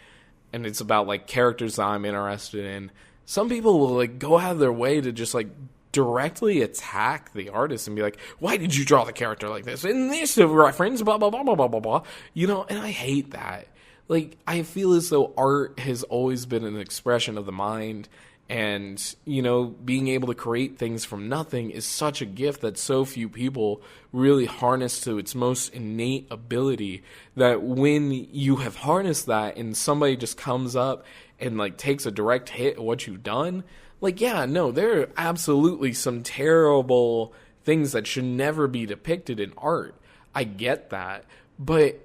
and it's about, like, characters that I'm interested in, some people will, like, go out of their way to just, like, directly attack the artist and be like, why did you draw the character like this? And this reference, blah, blah, blah, blah, blah, blah, blah. And I hate that. Like, I feel as though art has always been an expression of the mind, and, being able to create things from nothing is such a gift that so few people really harness to its most innate ability, that when you have harnessed that and somebody just comes up and, like, takes a direct hit at what you've done, like, yeah, no, there are absolutely some terrible things that should never be depicted in art. I get that. But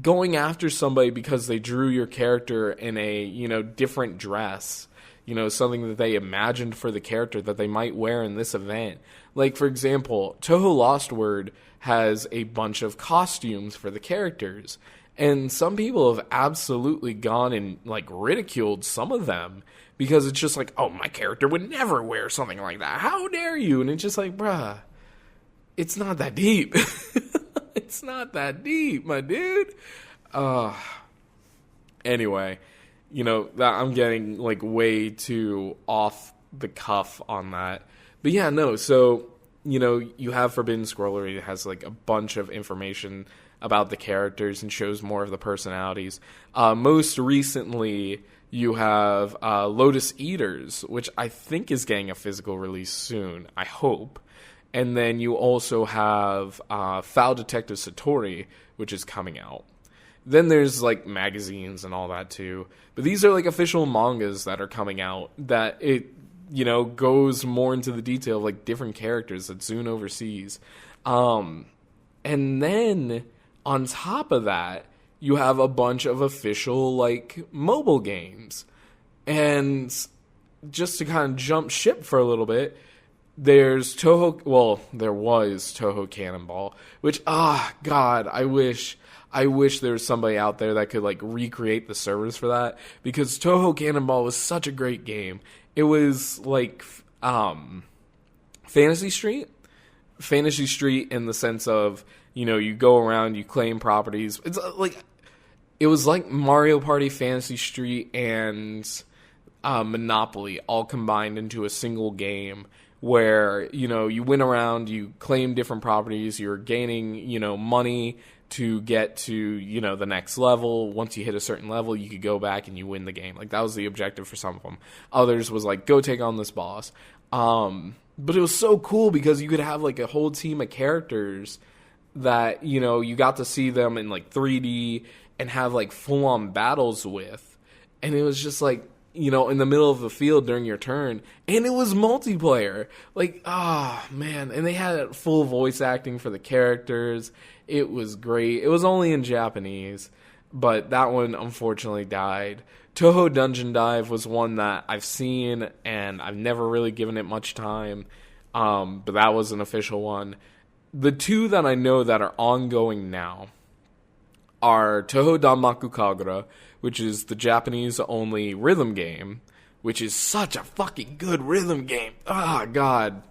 going after somebody because they drew your character in a, different dress, something that they imagined for the character that they might wear in this event. Like, for example, Touhou Lost Word has a bunch of costumes for the characters. And some people have absolutely gone and, like, ridiculed some of them because it's just like, oh, my character would never wear something like that. How dare you? And it's just like, bruh, it's not that deep. It's not that deep, my dude. Anyway, that I'm getting, like, way too off the cuff on that. But yeah, no, so, you have Forbidden Scroll where it has, like, a bunch of information about the characters and shows more of the personalities. Most recently, you have Lotus Eaters, which I think is getting a physical release soon, I hope. And then you also have Foul Detective Satori, which is coming out. Then there's, like, magazines and all that, too. But these are, like, official mangas that are coming out that it, goes more into the detail of, like, different characters that Zune oversees. And then, on top of that, you have a bunch of official, like, mobile games. And just to kind of jump ship for a little bit, there's there was Touhou Cannonball, which, God, I wish there was somebody out there that could, like, recreate the servers for that, because Touhou Cannonball was such a great game. It was like Fantasy Street in the sense of, you go around, you claim properties. It's like, it was like Mario Party, Fantasy Street, and Monopoly all combined into a single game where, you went around, you claim different properties, you're gaining, money to get to, the next level. Once you hit a certain level, you could go back and you win the game. Like, that was the objective for some of them. Others was like, go take on this boss. But it was so cool because you could have, like, a whole team of characters that, you got to see them in, like, 3D and have, like, full-on battles with. And it was just like, in the middle of the field during your turn, and it was multiplayer. Like, man. And they had full voice acting for the characters. It was great. It was only in Japanese, but that one unfortunately died. Touhou Dungeon Dive was one that I've seen, and I've never really given it much time, but that was an official one. The two that I know that are ongoing now are Touhou Danmaku Kagura, which is the Japanese-only rhythm game, which is such a fucking good rhythm game. God.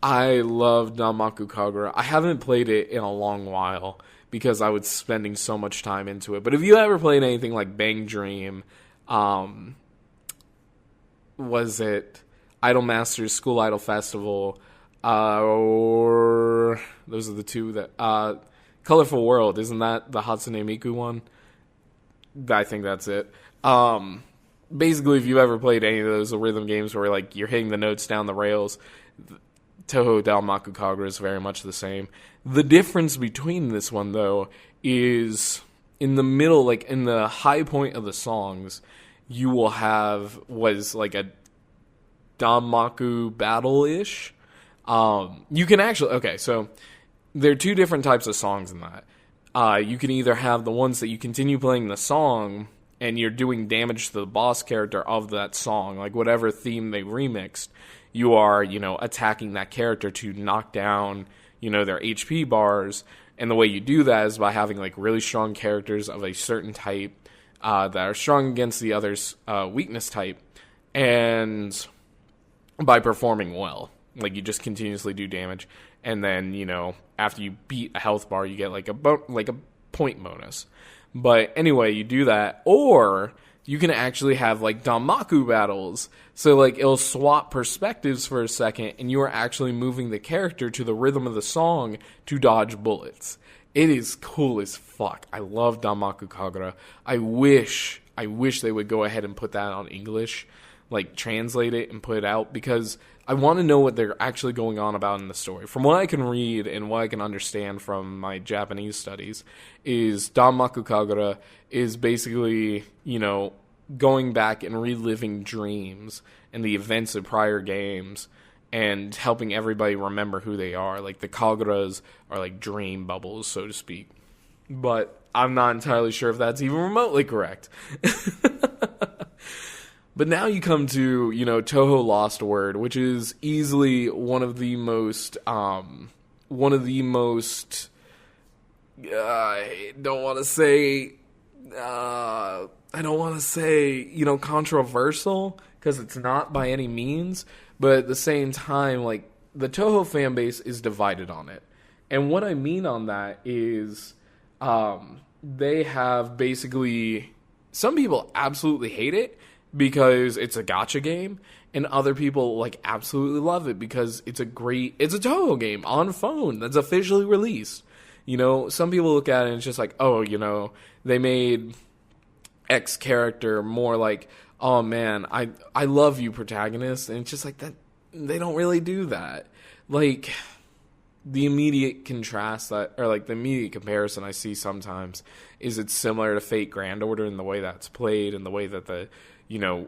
I love Danmaku Kagura. I haven't played it in a long while because I was spending so much time into it. But if you ever played anything like Bang Dream, was it Idol Masters School Idol Festival, or those are the two that... Colorful World, isn't that the Hatsune Miku one? I think that's it. Basically, if you've ever played any of those rhythm games where, like, you're hitting the notes down the rails, Touhou Danmaku Kagura is very much the same. The difference between this one, though, is in the middle, like, in the high point of the songs, you will have like a Danmaku battle-ish. You can actually... Okay, so... There are two different types of songs in that. You can either have the ones that you continue playing the song and you're doing damage to the boss character of that song, like whatever theme they remixed, you are, attacking that character to knock down, their HP bars. And the way you do that is by having, like, really strong characters of a certain type that are strong against the other's weakness type, and by performing well. Like, you just continuously do damage. And then, after you beat a health bar, you get, like a point bonus. But anyway, you do that. Or you can actually have, like, Danmaku battles. So, like, it'll swap perspectives for a second, and you are actually moving the character to the rhythm of the song to dodge bullets. It is cool as fuck. I love Danmaku Kagura. I wish they would go ahead and put that on English. Like, translate it and put it out, because I want to know what they're actually going on about in the story. From what I can read and what I can understand from my Japanese studies, is Danmaku Kagura is basically, going back and reliving dreams and the events of prior games and helping everybody remember who they are. Like, the Kaguras are like dream bubbles, so to speak. But I'm not entirely sure if that's even remotely correct. But now you come to, Touhou Lost Word, which is easily one of the most, I don't want to say I don't want to say, controversial, because it's not by any means, but at the same time, like, the Touhou fan base is divided on it. And what I mean on that is, they have basically, some people absolutely hate it because it's a gacha game, and other people, like, absolutely love it because it's a Touhou game on phone that's officially released. Some people look at it and it's just like, oh, they made X character more like, oh man, I love you, protagonist, and it's just like that. They don't really do that. Like, the immediate contrast the immediate comparison I see sometimes is it's similar to Fate Grand Order in the way that's played and the way that the,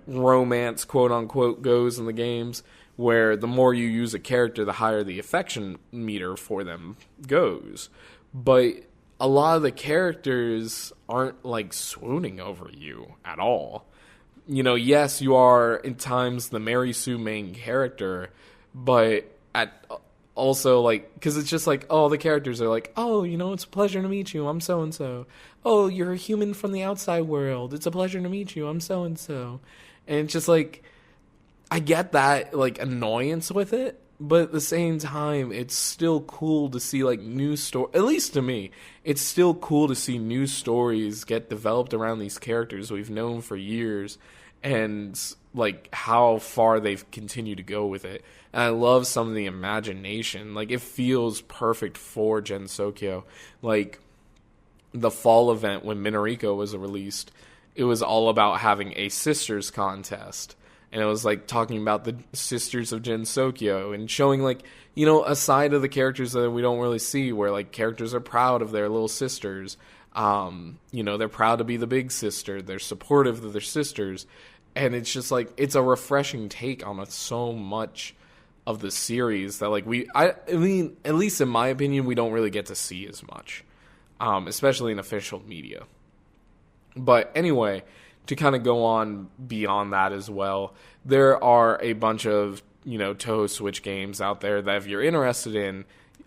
romance, quote unquote, goes in the games, where the more you use a character, the higher the affection meter for them goes. But a lot of the characters aren't, like, swooning over you at all. Yes, you are, at times, the Mary Sue main character, but also, like, because it's just like, oh, the characters are like, oh, it's a pleasure to meet you, I'm so-and-so. Oh, you're a human from the outside world, it's a pleasure to meet you, I'm so-and-so. And it's just like, I get that, like, annoyance with it, but at the same time, it's still cool to see, like, new stories. At least to me, it's still cool to see new stories get developed around these characters we've known for years, and, like, how far they've continued to go with it. And I love some of the imagination. Like, it feels perfect for Gensokyo. Like, the fall event when Minoriko was released, it was all about having a sisters contest. And it was, like, talking about the sisters of Gensokyo and showing, like, a side of the characters that we don't really see, where, like, characters are proud of their little sisters. They're proud to be the big sister. They're supportive of their sisters. And it's just, like, it's a refreshing take on so much of the series that, like, at least in my opinion, we don't really get to see as much, especially in official media. But anyway, to kind of go on beyond that as well, there are a bunch of, Touhou Switch games out there that if you're interested in,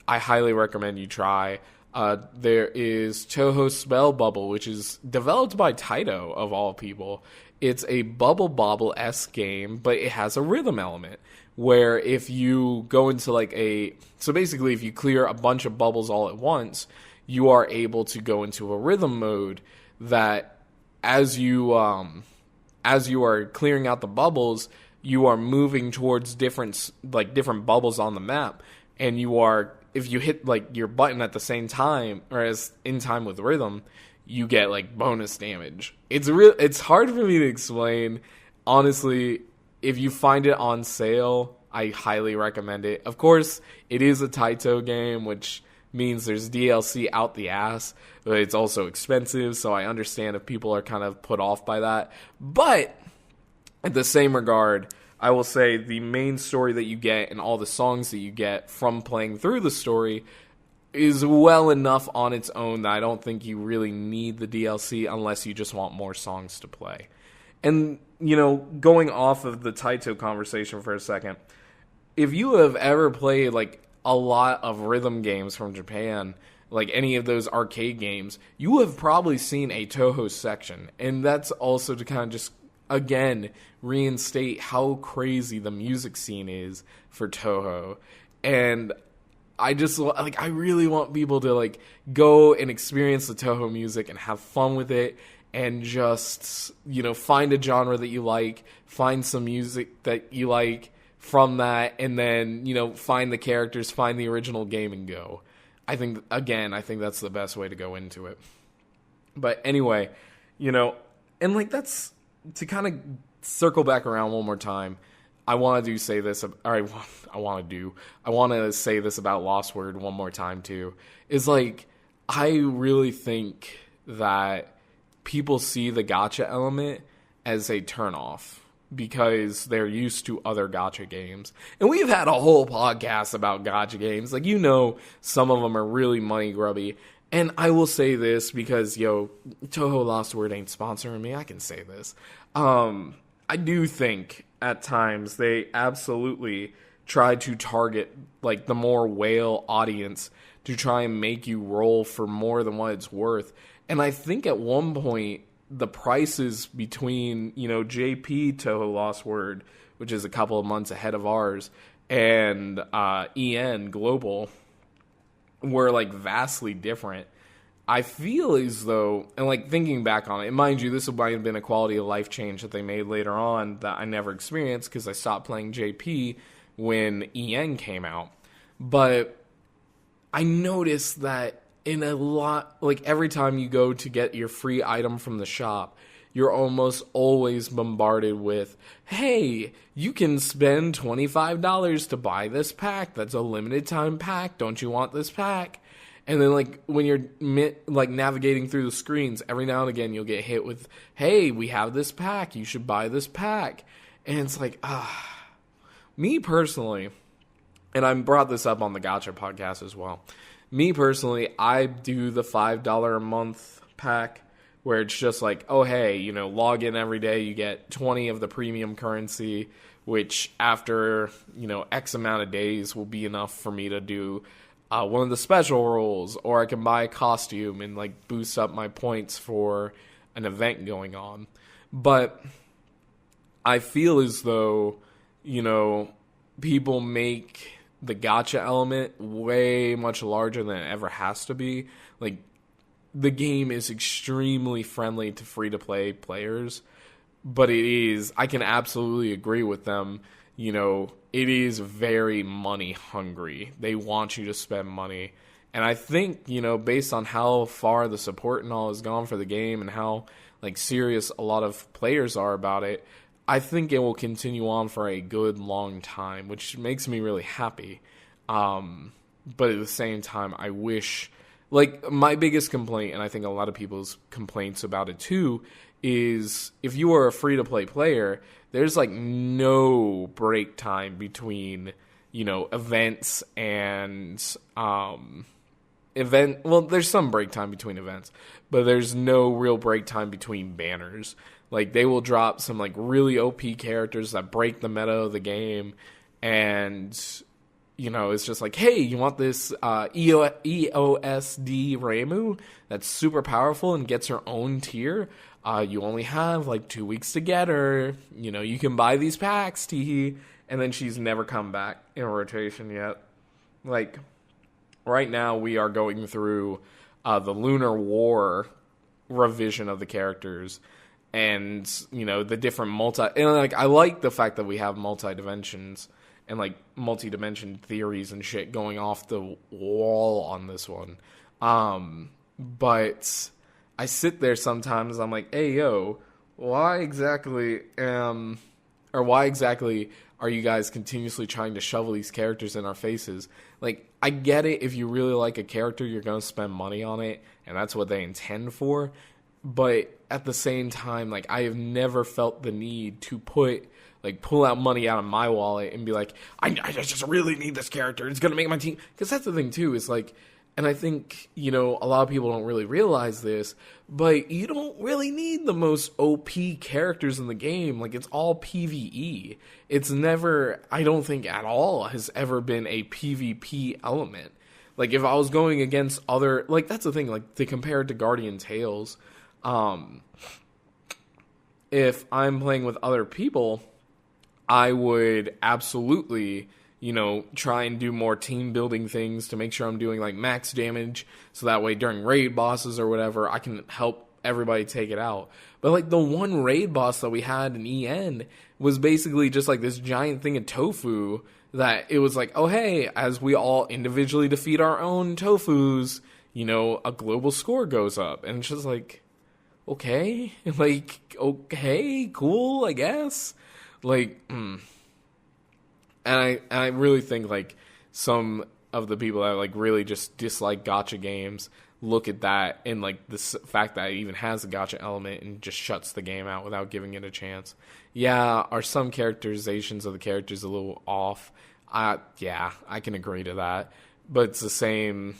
I highly recommend you try. There is Touhou Spell Bubble, which is developed by Taito, of all people. It's a Bubble Bobble-esque game, but it has a rhythm element, where if you go into, like, so basically if you clear a bunch of bubbles all at once, you are able to go into a rhythm mode that as you are clearing out the bubbles, you are moving towards different bubbles on the map, and if you hit, like, your button at the same time, or as in time with rhythm, you get, like, bonus damage. It's hard for me to explain. Honestly, if you find it on sale, I highly recommend it. Of course, it is a Taito game, which means there's DLC out the ass, but it's also expensive, so I understand if people are kind of put off by that. But in the same regard, I will say the main story that you get and all the songs that you get from playing through the story is well enough on its own that I don't think you really need the DLC unless you just want more songs to play. And, going off of the Taito conversation for a second, if you have ever played, like, a lot of rhythm games from Japan, like any of those arcade games, you have probably seen a Touhou section. And that's also to kind of just, again, reinstate how crazy the music scene is for Touhou. And I really want people to, like, go and experience the Touhou music and have fun with it, and just, find a genre that you like, find some music that you like from that, and then, find the characters, find the original game, and go. I think that's the best way to go into it. But anyway, and, like, that's, to kind of circle back around one more time, I want to say this about Lost Word one more time too. Is, like, I really think that people see the gacha element as a turnoff because they're used to other gacha games. And we've had a whole podcast about gacha games. Like, some of them are really money grubby. And I will say this because, Touhou Lost Word ain't sponsoring me. I can say this. I do think at times they absolutely try to target, the more whale audience to try and make you roll for more than what it's worth. And I think at one point, the prices between, JP Touhou Lost Word, which is a couple of months ahead of ours, and EN Global were like vastly different. I feel as though, and like thinking back on it, and mind you, this might have been a quality of life change that they made later on that I never experienced because I stopped playing JP when EN came out. But I noticed that in a lot, like every time you go to get your free item from the shop, you're almost always bombarded with, hey, you can spend $25 to buy this pack. That's a limited time pack. Don't you want this pack? And then, like, when you're, like, navigating through the screens, every now and again you'll get hit with, hey, we have this pack. You should buy this pack. And it's like, me personally, and I brought this up on the Gacha podcast as well. Me personally, I do the $5 a month pack, where it's just like, oh, hey, log in every day, you get 20 of the premium currency, which after, X amount of days will be enough for me to do one of the special roles, or I can buy a costume and, like, boost up my points for an event going on. But I feel as though, people make the gacha element way much larger than it ever has to be. Like, the game is extremely friendly to free-to-play players, but I can absolutely agree with them, it is very money hungry. They want you to spend money. And I think, based on how far the support and all has gone for the game and how, like, serious a lot of players are about it, I think it will continue on for a good long time, which makes me really happy. But at the same time, I wish... Like, my biggest complaint, and I think a lot of people's complaints about it too, is if you are a free-to-play player, there's, like, no break time between, events and, well, there's some break time between events, but there's no real break time between banners. Like, they will drop some, like, really OP characters that break the meta of the game, and... it's just like, hey, you want this EOSD Reimu that's super powerful and gets her own tier? You only have, like, 2 weeks to get her. You can buy these packs, teehee. And then she's never come back in rotation yet. Like, right now we are going through the Lunar War revision of the characters. And, the different And, like, I like the fact that we have multi-dimensions and, like, multi-dimension theories and shit going off the wall on this one. But I sit there sometimes, I'm like, hey, yo, why exactly are you guys continuously trying to shovel these characters in our faces? Like, I get it, if you really like a character, you're going to spend money on it, and that's what they intend for. But at the same time, like, I have never felt the need to pull out money out of my wallet and be like, I just really need this character. It's going to make my team. Because that's the thing, too, is like, and I think, a lot of people don't really realize this, but you don't really need the most OP characters in the game. Like, it's all PvE. It's never, I don't think at all, has ever been a PvP element. Like, if I was going against other, like, that's the thing, like, to compare it to Guardian Tales, if I'm playing with other people, I would absolutely, try and do more team building things to make sure I'm doing, like, max damage, so that way during raid bosses or whatever, I can help everybody take it out. But, like, the one raid boss that we had in EN was basically just, like, this giant thing of tofu that it was like, oh, hey, as we all individually defeat our own tofus, a global score goes up. And it's just like, okay, like, okay, cool, I guess. Like, and I really think, like, some of the people that, like, really just dislike gacha games look at that and, like, the fact that it even has a gacha element and just shuts the game out without giving it a chance. Yeah, are some characterizations of the characters a little off? Yeah, I can agree to that. But it's the same,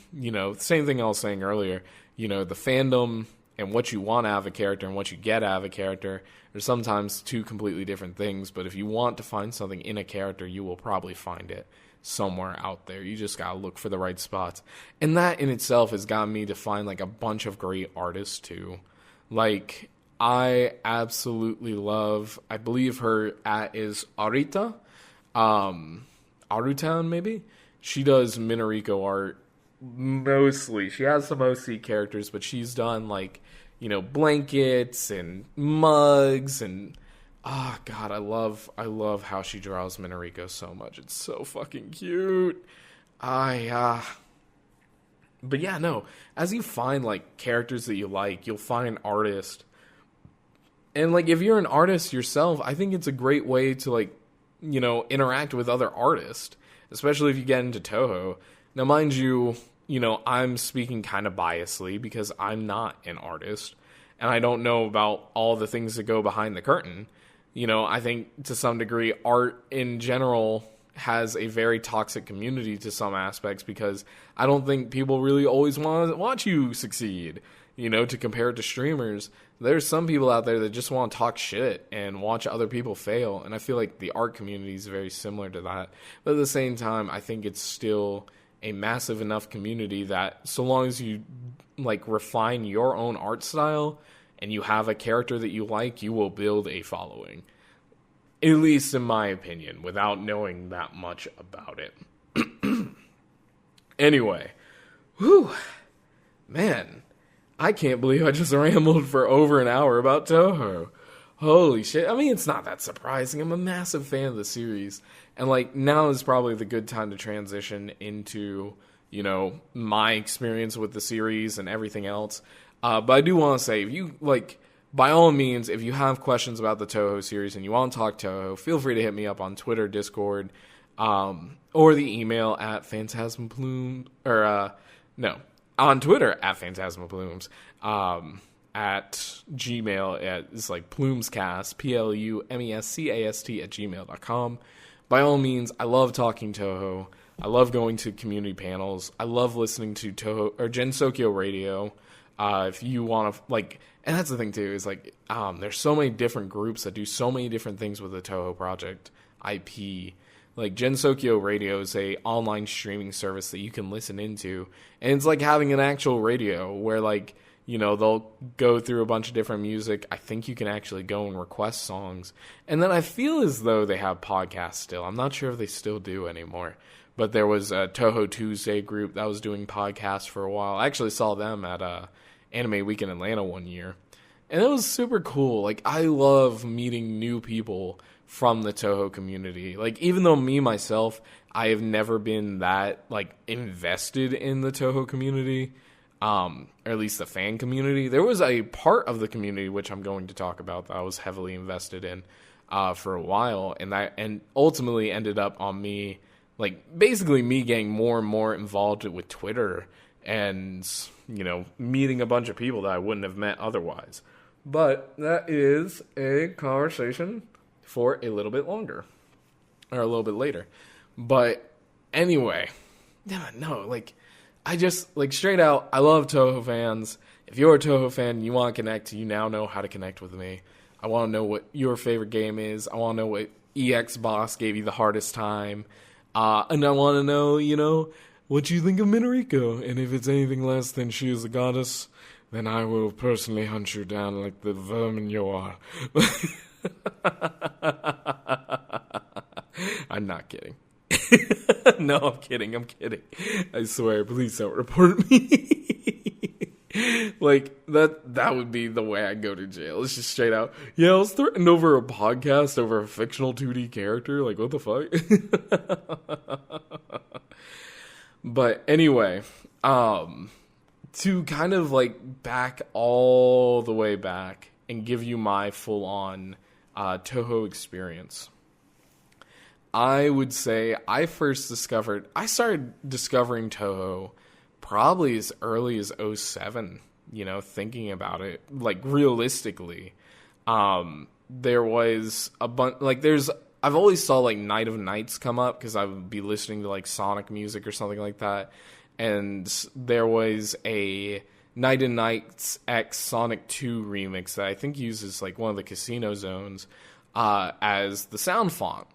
same thing I was saying earlier. The fandom and what you want out of a character and what you get out of a character are sometimes two completely different things. But if you want to find something in a character, you will probably find it. somewhere out there. You just gotta look for the right spots. And that in itself has gotten me to find like a bunch of great artists too. Like, I absolutely love, I believe her at is Arita, Arutown maybe? She does Minariko art mostly. She has some OC characters, but she's done like, you know, blankets and mugs and God, I love how she draws Minariko so much. It's so fucking cute. But yeah, no. As you find like characters that you like, you'll find artists. And like if you're an artist yourself, I think it's a great way to like, you know, interact with other artists, especially if you get into Touhou. Now, mind you, you know, I'm speaking kind of biasly because I'm not an artist and I don't know about all the things that go behind the curtain. You know, I think to some degree art in general has a very toxic community to some aspects because I don't think people really always want to watch you succeed. You know, to compare it to streamers, there's some people out there that just want to talk shit and watch other people fail. And I feel like the art community is very similar to that. But at the same time, I think it's still a massive enough community that so long as you like refine your own art style and you have a character that you like, you will build a following. At least in my opinion, without knowing that much about it. Anyway, whew, man. I can't believe I just rambled for over an hour about Touhou. Holy shit. I mean, it's not that surprising. I'm a massive fan of the series. And, like, now is probably the good time to transition into, you know, my experience with the series and everything else. But I do want to say, if you, like, by all means, if you have questions about the Touhou series and you want to talk Touhou, feel free to hit me up on Twitter, Discord, or the email at PhantasmaPlumes, on Twitter at PhantasmaPlumes, at Gmail, it's like PlumesCast, PLUMESCAST at gmail.com. By all means, I love talking Touhou. I love going to community panels. I love listening to Touhou, or Gensokyo Radio. If you want to, like, and that's the thing too, is like, there's so many different groups that do so many different things with the Touhou Project IP. Like, Gensokyo Radio is a online streaming service that you can listen into. And it's like having an actual radio where, like, you know, they'll go through a bunch of different music. I think you can actually go and request songs. And then I feel as though they have podcasts still. I'm not sure if they still do anymore. But there was a Touhou Tuesday group that was doing podcasts for a while. I actually saw them at Anime Week in Atlanta one year. And it was super cool. Like, I love meeting new people from the Touhou community. Like, even though me, myself, I have never been that, like, invested in the Touhou community, or at least the fan community, there was a part of the community, which I'm going to talk about, that I was heavily invested in for a while, and ultimately ended up on me, like, basically me getting more and more involved with Twitter and, you know, meeting a bunch of people that I wouldn't have met otherwise. But that is a conversation for a little bit longer, or a little bit later. But anyway, no, like, I just, like, straight out, I love Touhou fans. If you're a Touhou fan and you want to connect, you now know how to connect with me. I want to know what your favorite game is. I want to know what EX boss gave you the hardest time. And I want to know, you know, what you think of Minariko. And if it's anything less than she is a goddess, then I will personally hunt you down like the vermin you are. I'm not kidding. No, I'm kidding. I swear, please don't report me. Like, that would be the way I go to jail. It's just straight out, yeah, I was threatened over a podcast over a fictional 2D character. Like, what the fuck? But anyway, to kind of, like, back all the way back and give you my full-on Touhou experience, I would say I started discovering Touhou probably as early as 07, you know, thinking about it, like, realistically. There was a bunch, like, I've always saw, like, Night of Nights come up, because I would be listening to, like, Sonic music or something like that, and there was a Night of Nights X Sonic 2 remix that I think uses, like, one of the casino zones as the sound font.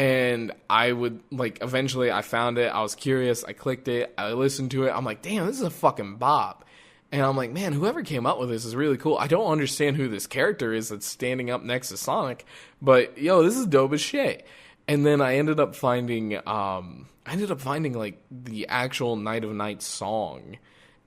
And I would, like, eventually I found it. I was curious. I clicked it. I listened to it. I'm like, damn, this is a fucking bop. And I'm like, man, whoever came up with this is really cool. I don't understand who this character is that's standing up next to Sonic, but yo, this is dope as shit. And then I ended up finding like the actual Night of Nights song,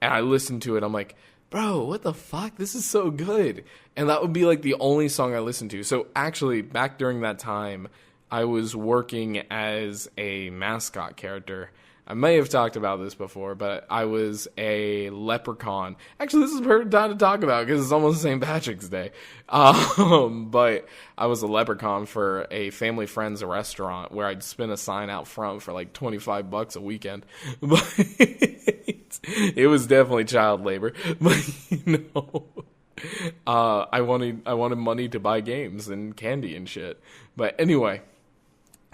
and I listened to it. I'm like, bro, what the fuck? This is so good. And that would be like the only song I listened to. So actually, back during that time, I was working as a mascot character. I may have talked about this before, but I was a leprechaun. Actually, this is a perfect time to talk about because it's almost St. Patrick's Day. But I was a leprechaun for a family friend's restaurant where I'd spin a sign out front for like $25 a weekend. But it was definitely child labor. But I wanted money to buy games and candy and shit. But anyway.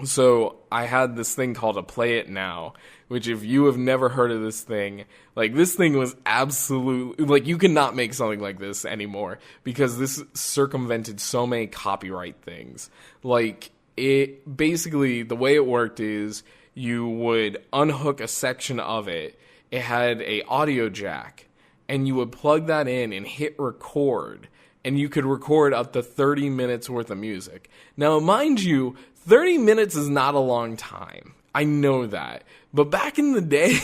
So I had this thing called a Play It Now, which if you have never heard of this thing, like this thing was absolutely, like you cannot make something like this anymore because this circumvented so many copyright things. Like it basically, the way it worked is you would unhook a section of it. It had a audio jack and you would plug that in and hit record. And you could record up to 30 minutes worth of music. Now, mind you, 30 minutes is not a long time. I know that. But back in the day,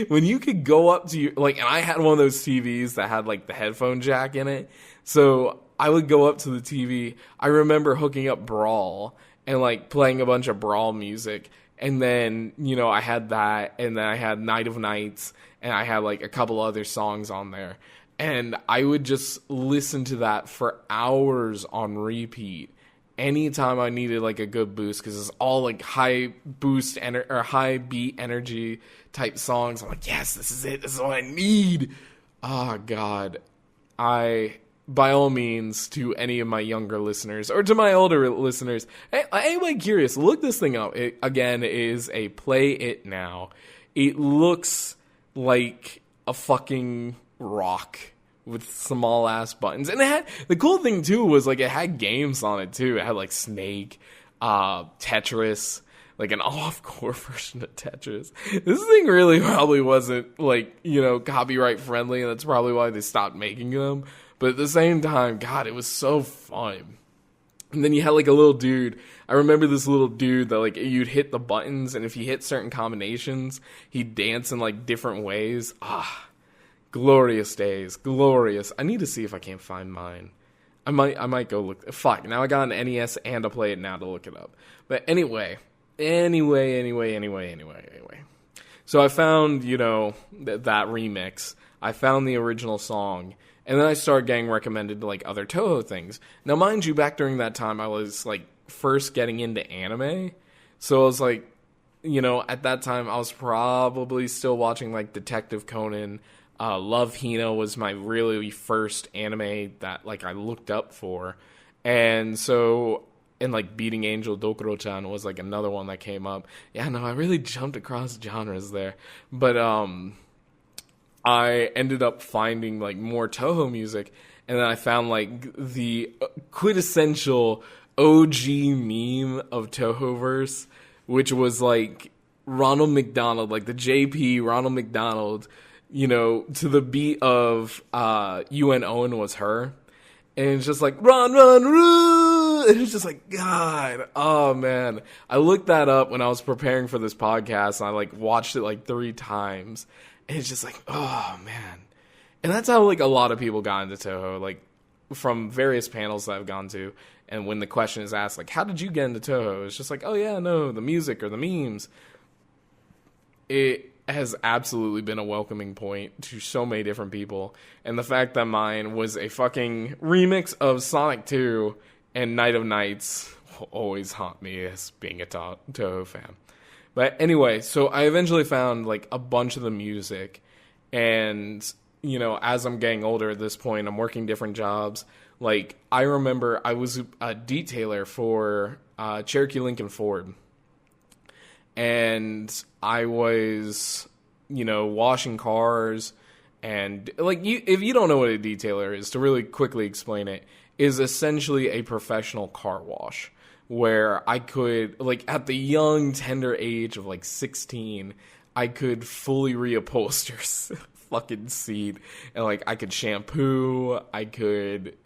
when you could go up to your, like, and I had one of those TVs that had, like, the headphone jack in it. So I would go up to the TV. I remember hooking up Brawl and, like, playing a bunch of Brawl music. And then, I had that. And then I had Night of Nights. And I had, like, a couple other songs on there. And I would just listen to that for hours on repeat. Anytime I needed like a good boost, because it's all like high boost or high beat energy type songs. I'm like, yes, this is it. This is what I need. Oh God, by all means, to any of my younger listeners or to my older listeners, anybody curious, look this thing up. It again is a Play It Now. It looks like a fucking rock with small ass buttons, and it had the cool thing too was like it had games on it too. It had like Snake, Tetris, like an off-core version of Tetris. This thing really probably wasn't like copyright friendly, and that's probably why they stopped making them. But at the same time, God, it was so fun. And then you had like a little dude. I remember this little dude that like you'd hit the buttons, and if you hit certain combinations, he'd dance in like different ways. Glorious days, glorious. I need to see if I can't find mine. I might go look. Fuck, now I got an NES and a Play It Now to look it up. But anyway. So I found, that remix. I found the original song. And then I started getting recommended to, like, other Touhou things. Now, mind you, back during that time, I was, like, first getting into anime. So I was, like, at that time, I was probably still watching, like, Detective Conan. Love Hina was my really first anime that, like, I looked up for. And so, and, like, Beating Angel Dokuro-chan was, like, another one that came up. Yeah, no, I really jumped across genres there. But, I ended up finding, like, more Touhou music. And then I found, like, the quintessential OG meme of Touhouverse, which was, like, Ronald McDonald, like, the JP Ronald McDonald, to the beat of UN Owen Was Her. And it's just like, run, run, run! And it's just like, God, oh man. I looked that up when I was preparing for this podcast, and I like watched it like 3 times. And it's just like, oh man. And that's how like a lot of people got into Touhou, like from various panels that I've gone to. And when the question is asked, like, how did you get into Touhou? It's just like, oh yeah, no, the music or the memes. It has absolutely been a welcoming point to so many different people. And the fact that mine was a fucking remix of Sonic 2 and Night of Nights will always haunt me as being a Touhou fan. But anyway, so I eventually found like a bunch of the music. And, as I'm getting older at this point, I'm working different jobs. Like, I remember I was a detailer for Cherokee Lincoln Ford. And I was, washing cars, and like if you don't know what a detailer is, to really quickly explain it, is essentially a professional car wash. where I could, like, at the young, tender age of, like, 16, I could fully reupholster fucking seat, and, like, I could shampoo, I did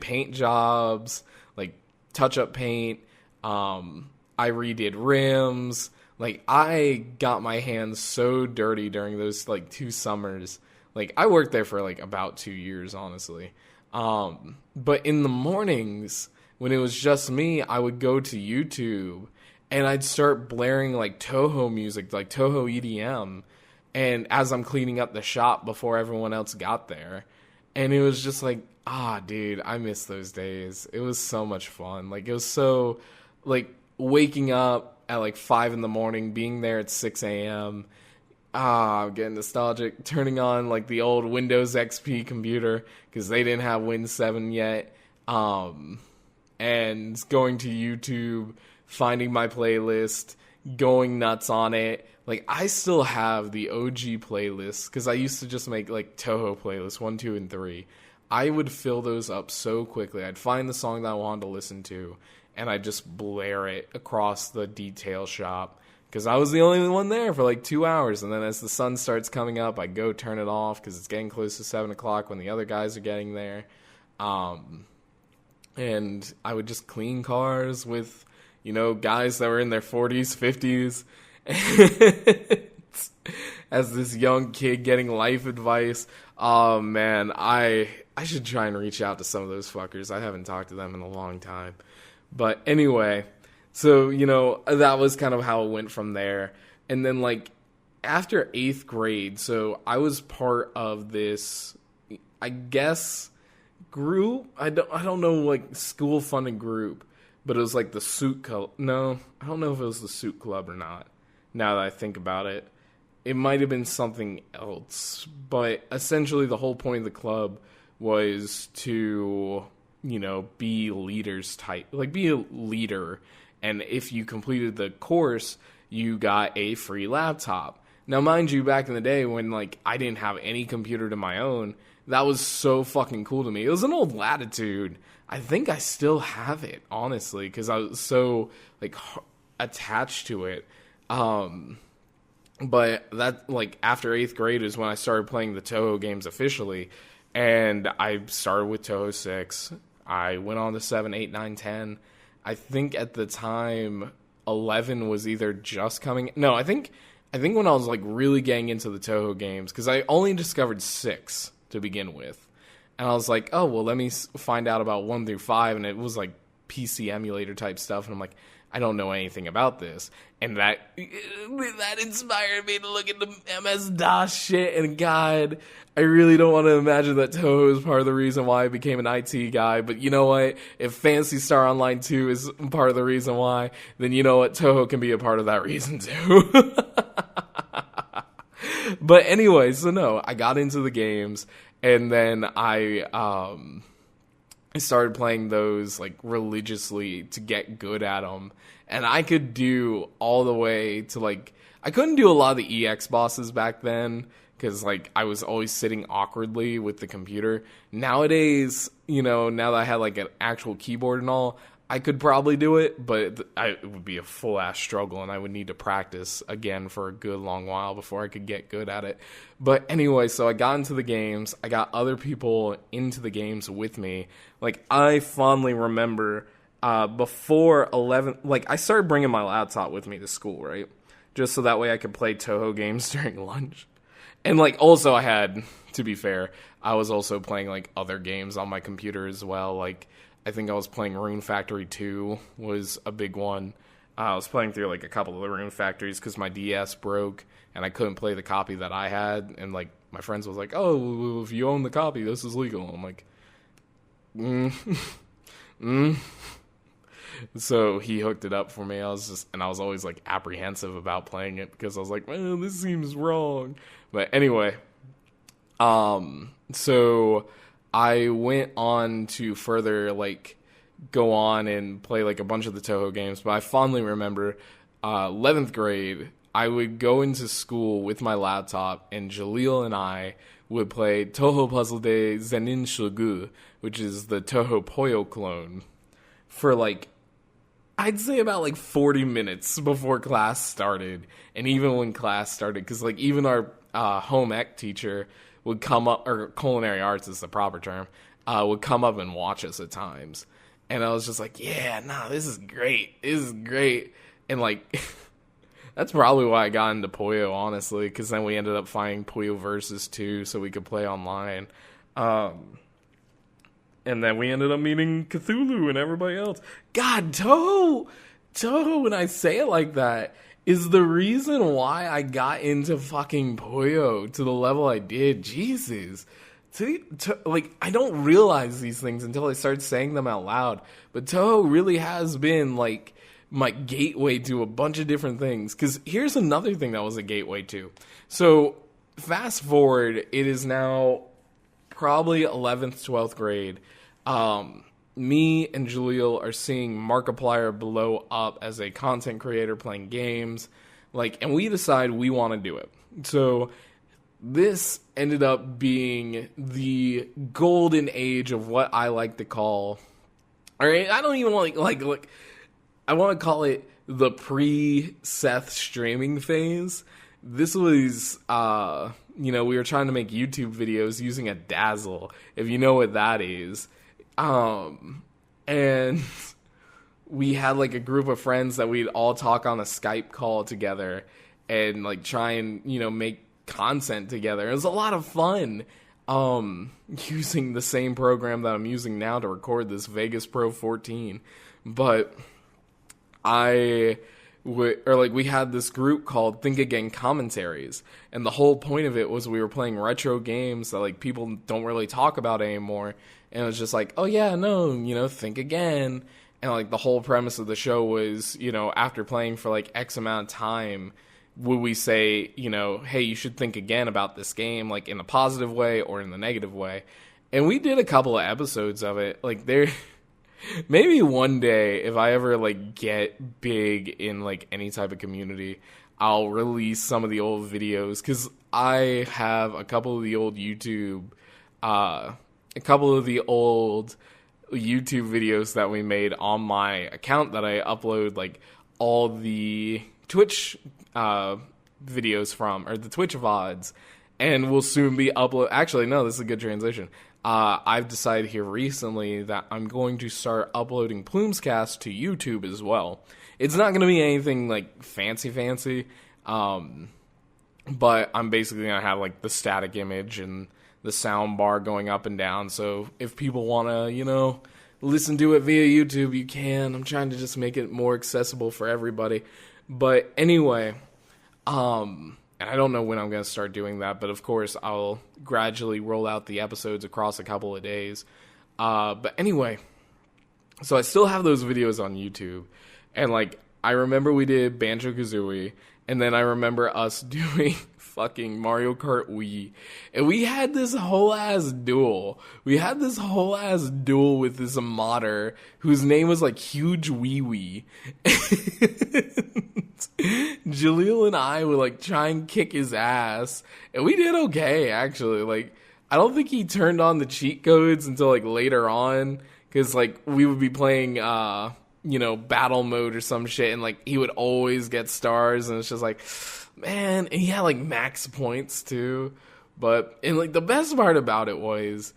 paint jobs, like, touch-up paint, I redid rims, like, I got my hands so dirty during those, like, 2 summers. Like, I worked there for, like, about 2 years, honestly. But in the mornings, when it was just me, I would go to YouTube, and I'd start blaring, like, Touhou music, like, Touhou EDM, and as I'm cleaning up the shop before everyone else got there. And it was just like, dude, I miss those days. It was so much fun. Like, it was so, like, waking up at, like, 5 in the morning, being there at 6 a.m., I'm getting nostalgic. Turning on, like, the old Windows XP computer, because they didn't have Win 7 yet. And going to YouTube, finding my playlist, going nuts on it. Like, I still have the OG playlist, because I used to just make, like, Touhou playlists, 1, 2, and 3. I would fill those up so quickly. I'd find the song that I wanted to listen to, and I'd just blare it across the detail shop, because I was the only one there for, like, 2 hours. And then as the sun starts coming up, I go turn it off, because it's getting close to 7 o'clock when the other guys are getting there. And I would just clean cars with, you know, guys that were in their 40s, 50s. As this young kid getting life advice. Oh, man, I should try and reach out to some of those fuckers. I haven't talked to them in a long time. But anyway, so, you know, that was kind of how it went from there. And then, like, after 8th grade, so I was part of this, I guess, group. I don't know, like, school funded group, but it was like the suit club. No, I don't know if it was the suit club or not, now that I think about it. It might have been something else, but essentially the whole point of the club was to, you know, be leaders type, like, be a leader. And if you completed the course, you got a free laptop. Now, mind you, back in the day when, like, I didn't have any computer to my own, that was so fucking cool to me. It was an old Latitude. I think I still have it, honestly, because I was so, like, attached to it. But that, like, after 8th grade is when I started playing the Touhou games officially. And I started with Touhou 6. I went on to 7, 8, 9, 10. I think at the time, 11 was either just coming. No, I think when I was, like, really getting into the Touhou games, because I only discovered 6 to begin with. And I was like, oh, well, let me find out about 1 through 5. And it was, like, PC emulator type stuff. And I'm like, I don't know anything about this. And that inspired me to look into MS-DOS shit. And God, I really don't want to imagine that Touhou is part of the reason why I became an IT guy. But you know what? If Phantasy Star Online 2 is part of the reason why, then you know what? Touhou can be a part of that reason too. But anyway, so no, I got into the games. And then I started playing those, like, religiously to get good at them. And I could do all the way to, like, I couldn't do a lot of the EX bosses back then because, like, I was always sitting awkwardly with the computer. Nowadays, you know, now that I had, like, an actual keyboard and all, I could probably do it, but it would be a full-ass struggle, and I would need to practice again for a good long while before I could get good at it. But anyway, so I got into the games. I got other people into the games with me. Like, I fondly remember before 11, like, I started bringing my laptop with me to school, right? Just so that way I could play Touhou games during lunch. And, like, also I had, to be fair, I was also playing, like, other games on my computer as well, like, I think I was playing Rune Factory 2 was a big one. I was playing through, like, a couple of the Rune Factories because my DS broke and I couldn't play the copy that I had. And, like, my friends was like, oh, if you own the copy, this is legal. I'm like, So he hooked it up for me. I was always, like, apprehensive about playing it because I was like, well, this seems wrong. But anyway, so I went on to further, like, go on and play, like, a bunch of the Touhou games, but I fondly remember 11th grade, I would go into school with my laptop, and Jaleel and I would play Touhou Puzzle de Zenin Shogu, which is the Touhou Puyo clone, for, like, I'd say about like 40 minutes before class started, and even when class started, because like even our home ec teacher would come up, or culinary arts is the proper term, would come up and watch us at times, and I was just like, yeah, nah, this is great, and like that's probably why I got into Puyo, honestly, because then we ended up finding Puyo Versus 2 so we could play online. And then we ended up meeting Cthulhu and everybody else. God, Touhou, when I say it like that, is the reason why I got into fucking Puyo to the level I did. Jesus. Like, I don't realize these things until I start saying them out loud. But Touhou really has been, like, my gateway to a bunch of different things. Because here's another thing that was a gateway to. So, fast forward, it is now probably 11th, 12th grade. Me and Jaleel are seeing Markiplier blow up as a content creator playing games, and we decide we want to do it. So this ended up being the golden age of what I like to call, or I don't even like I want to call it the pre-Seth streaming phase. This was, we were trying to make YouTube videos using a Dazzle, if you know what that is. And we had like a group of friends that we'd all talk on a Skype call together and like try and, make content together. It was a lot of fun, using the same program that I'm using now to record this Vegas Pro 14. But we had this group called Think Again Commentaries, and the whole point of it was we were playing retro games that like people don't really talk about anymore, and it was just like, oh yeah, no, think again. And like the whole premise of the show was, after playing for like X amount of time, would we say, hey, you should think again about this game, like in a positive way or in the negative way. And we did a couple of episodes of it. Like maybe one day, if I ever like get big in like any type of community, I'll release some of the old videos, because I have a couple of the old YouTube videos that we made on my account that I upload like all the Twitch videos from, or the Twitch VODs, and will soon be upload. Actually, no, this is a good transition. I've decided here recently that I'm going to start uploading PlumesCast to YouTube as well. It's not going to be anything like fancy, but I'm basically going to have like the static image and the sound bar going up and down. So if people want to, listen to it via YouTube, you can. I'm trying to just make it more accessible for everybody. But anyway, and I don't know when I'm going to start doing that, but of course I'll gradually roll out the episodes across a couple of days. But anyway, so I still have those videos on YouTube, and like I remember we did Banjo-Kazooie, and then I remember us doing fucking Mario Kart Wii, and we had this whole ass duel. We had this whole ass duel with this modder whose name was like Huge Wee Wee. Jaleel and I would like try and kick his ass, and we did okay, actually. Like, I don't think he turned on the cheat codes until like later on, because like we would be playing battle mode or some shit, and like he would always get stars, and it's just like, man. And he had like max points too. And like the best part about it was,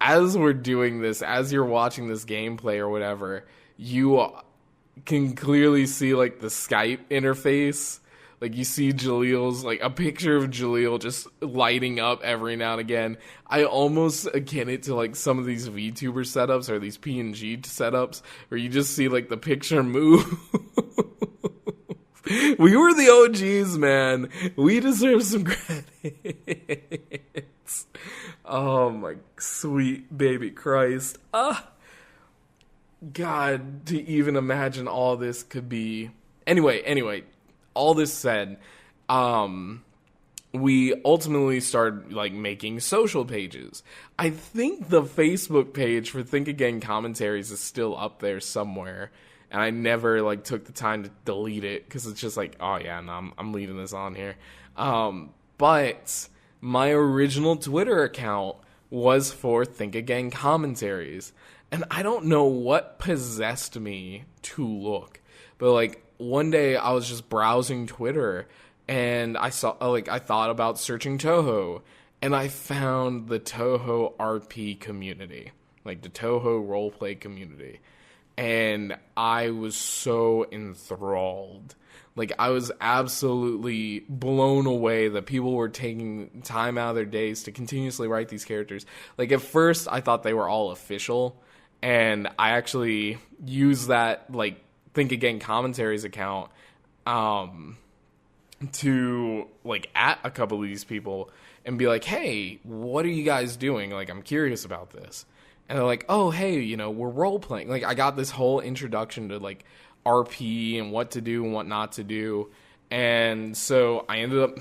as we're doing this, as you're watching this gameplay or whatever, you can clearly see like the Skype interface. Like you see Jaleel's, like a picture of Jaleel just lighting up every now and again. I almost akin it to like some of these VTuber setups or these PNG setups where you just see like the picture move. We were the OGs, man. We deserve some credits. Oh my sweet baby Christ. God, to even imagine all this could be. Anyway, all this said, we ultimately started like making social pages. I think the Facebook page for Think Again Commentaries is still up there somewhere, and I never like took the time to delete it, because it's just like, oh yeah, no, I'm leaving this on here. But my original Twitter account was for Think Again Commentaries. And I don't know what possessed me to look. But, like, one day I was just browsing Twitter, and I thought about searching Touhou, and I found the Touhou RP community, like the Touhou roleplay community. And I was so enthralled. Like, I was absolutely blown away that people were taking time out of their days to continuously write these characters. Like, at first, I thought they were all official, and I actually used that, like, Think Again Commentaries account to, like, at a couple of these people and be like, hey, what are you guys doing? Like, I'm curious about this. And they're like, oh, hey, you know, we're role-playing. Like, I got this whole introduction to, like, RP and what to do and what not to do. And so I ended up...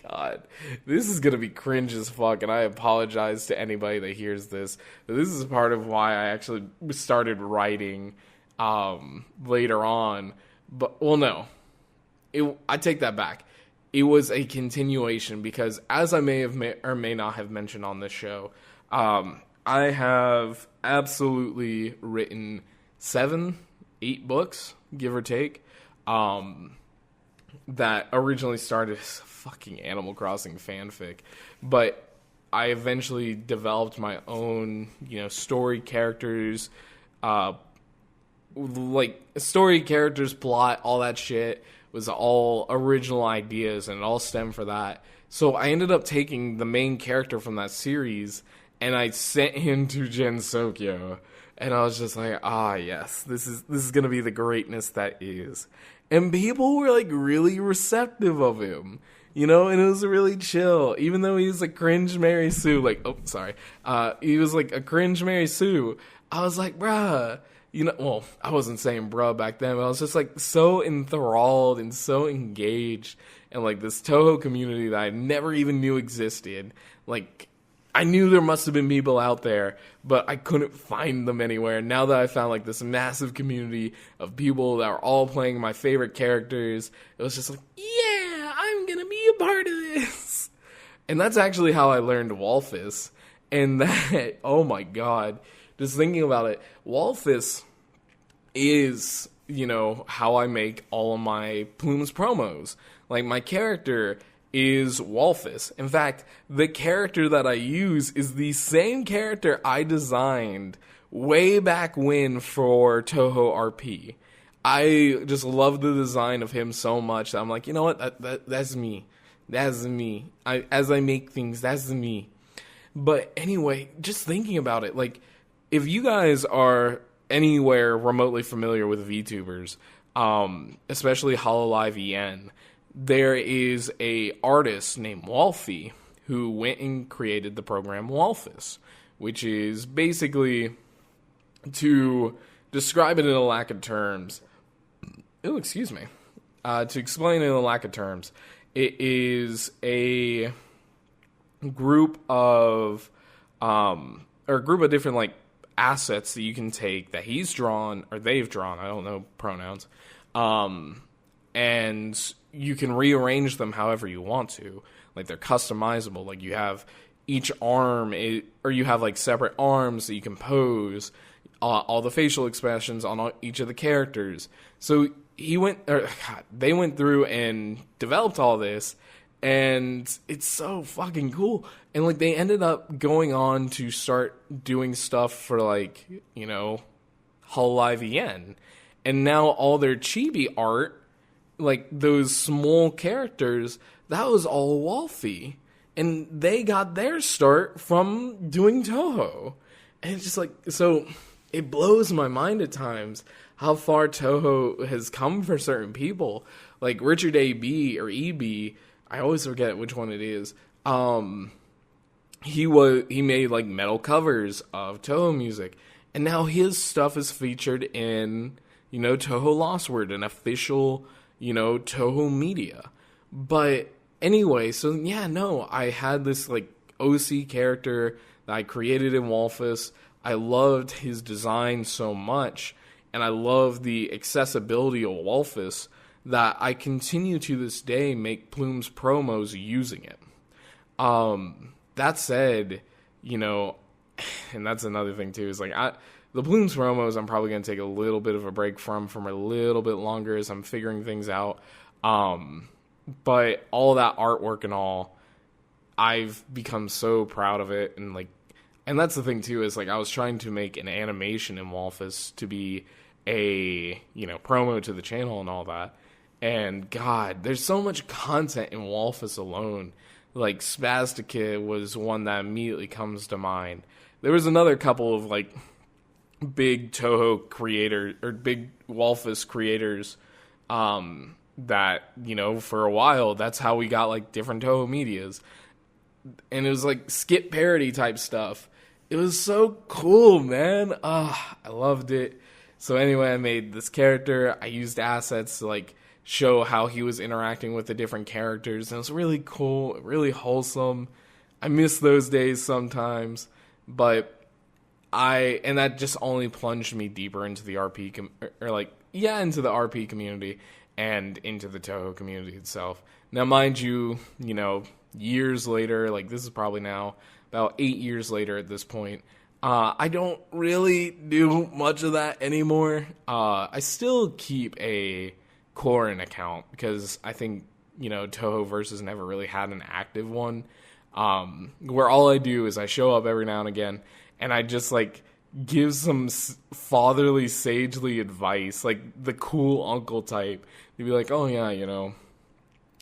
God, this is going to be cringe as fuck, and I apologize to anybody that hears this. But this is part of why I actually started writing later on. But, well, no. I take that back. It was a continuation because, as I may have or may not have mentioned on this show, I have absolutely written 7, 8 books, give or take, that originally started as fucking Animal Crossing fanfic, but I eventually developed my own, you know, story characters, plot, all that shit was all original ideas, and it all stemmed from that. So I ended up taking the main character from that series, and I sent him to Gensokyo, and I was just like, yes, this is gonna be the greatness that is. And people were, like, really receptive of him, you know, and it was really chill, even though he was a cringe Mary Sue, like, he was, like, a cringe Mary Sue. I was like, bruh, you know, well, I wasn't saying bruh back then, but I was just, like, so enthralled and so engaged in, like, this Touhou community that I never even knew existed. Like, I knew there must have been people out there, but I couldn't find them anywhere. Now that I found, like, this massive community of people that are all playing my favorite characters, it was just like, yeah, I'm gonna be a part of this. And that's actually how I learned Walfus. And that, oh my god, just thinking about it, Walfus is, you know, how I make all of my Plumes promos. Like, my character is Walfus. In fact, the character that I use is the same character I designed way back when for Touhou RP. I just love the design of him so much that I'm like, you know what, that's me. That's me. As I make things, that's me. But anyway, just thinking about it, like, if you guys are anywhere remotely familiar with VTubers, especially Hololive EN, there is a artist named Wolfie who went and created the program Walfus, which is basically, to describe it in a lack of terms, to explain it in a lack of terms, it is a group of different, like, assets that you can take that he's drawn, or they've drawn, I don't know pronouns, and you can rearrange them however you want to. Like, they're customizable. Like, you have each arm, or you have, like, separate arms that you can pose, all the facial expressions on each of the characters. So they went through and developed all this, and it's so fucking cool. And, like, they ended up going on to start doing stuff for, like, you know, Hololive EN. And now all their chibi art, like, those small characters, that was all Wolfie. And they got their start from doing Touhou. And it's just like, so it blows my mind at times how far Touhou has come for certain people. Like, Richard A.B. or E.B., I always forget which one it is. He made, like, metal covers of Touhou music. And now his stuff is featured in, you know, Touhou Lost Word, an official, you know, Touhou media. But anyway, so yeah, no, I had this, like, OC character that I created in Walfus. I loved his design so much, and I love the accessibility of Walfus that I continue to this day make Plumes promos using it. That said, you know, and that's another thing too, is like, The Plumes promos I'm probably going to take a little bit of a break from a little bit longer as I'm figuring things out. But all that artwork and all, I've become so proud of it. And that's the thing too, is like I was trying to make an animation in Walfus to be a, promo to the channel and all that. And God, there's so much content in Walfus alone. Like Spastica was one that immediately comes to mind. There was another couple of like big Touhou creators or big Walfus creators that, for a while, that's how we got like different Touhou medias. And it was like skit parody type stuff. It was so cool, man. I loved it. So anyway, I made this character. I used assets to like show how he was interacting with the different characters. And it was really cool, really wholesome. I miss those days sometimes, but and that just only plunged me deeper into the RP into the RP community and into the Touhou community itself. Now, mind you, years later, like this is probably now about 8 years later at this point, I don't really do much of that anymore. I still keep a Korin account because I think, Touhou Versus never really had an active one, where all I do is I show up every now and again and I just like give some fatherly, sagely advice, like the cool uncle type. They'd be like, oh yeah,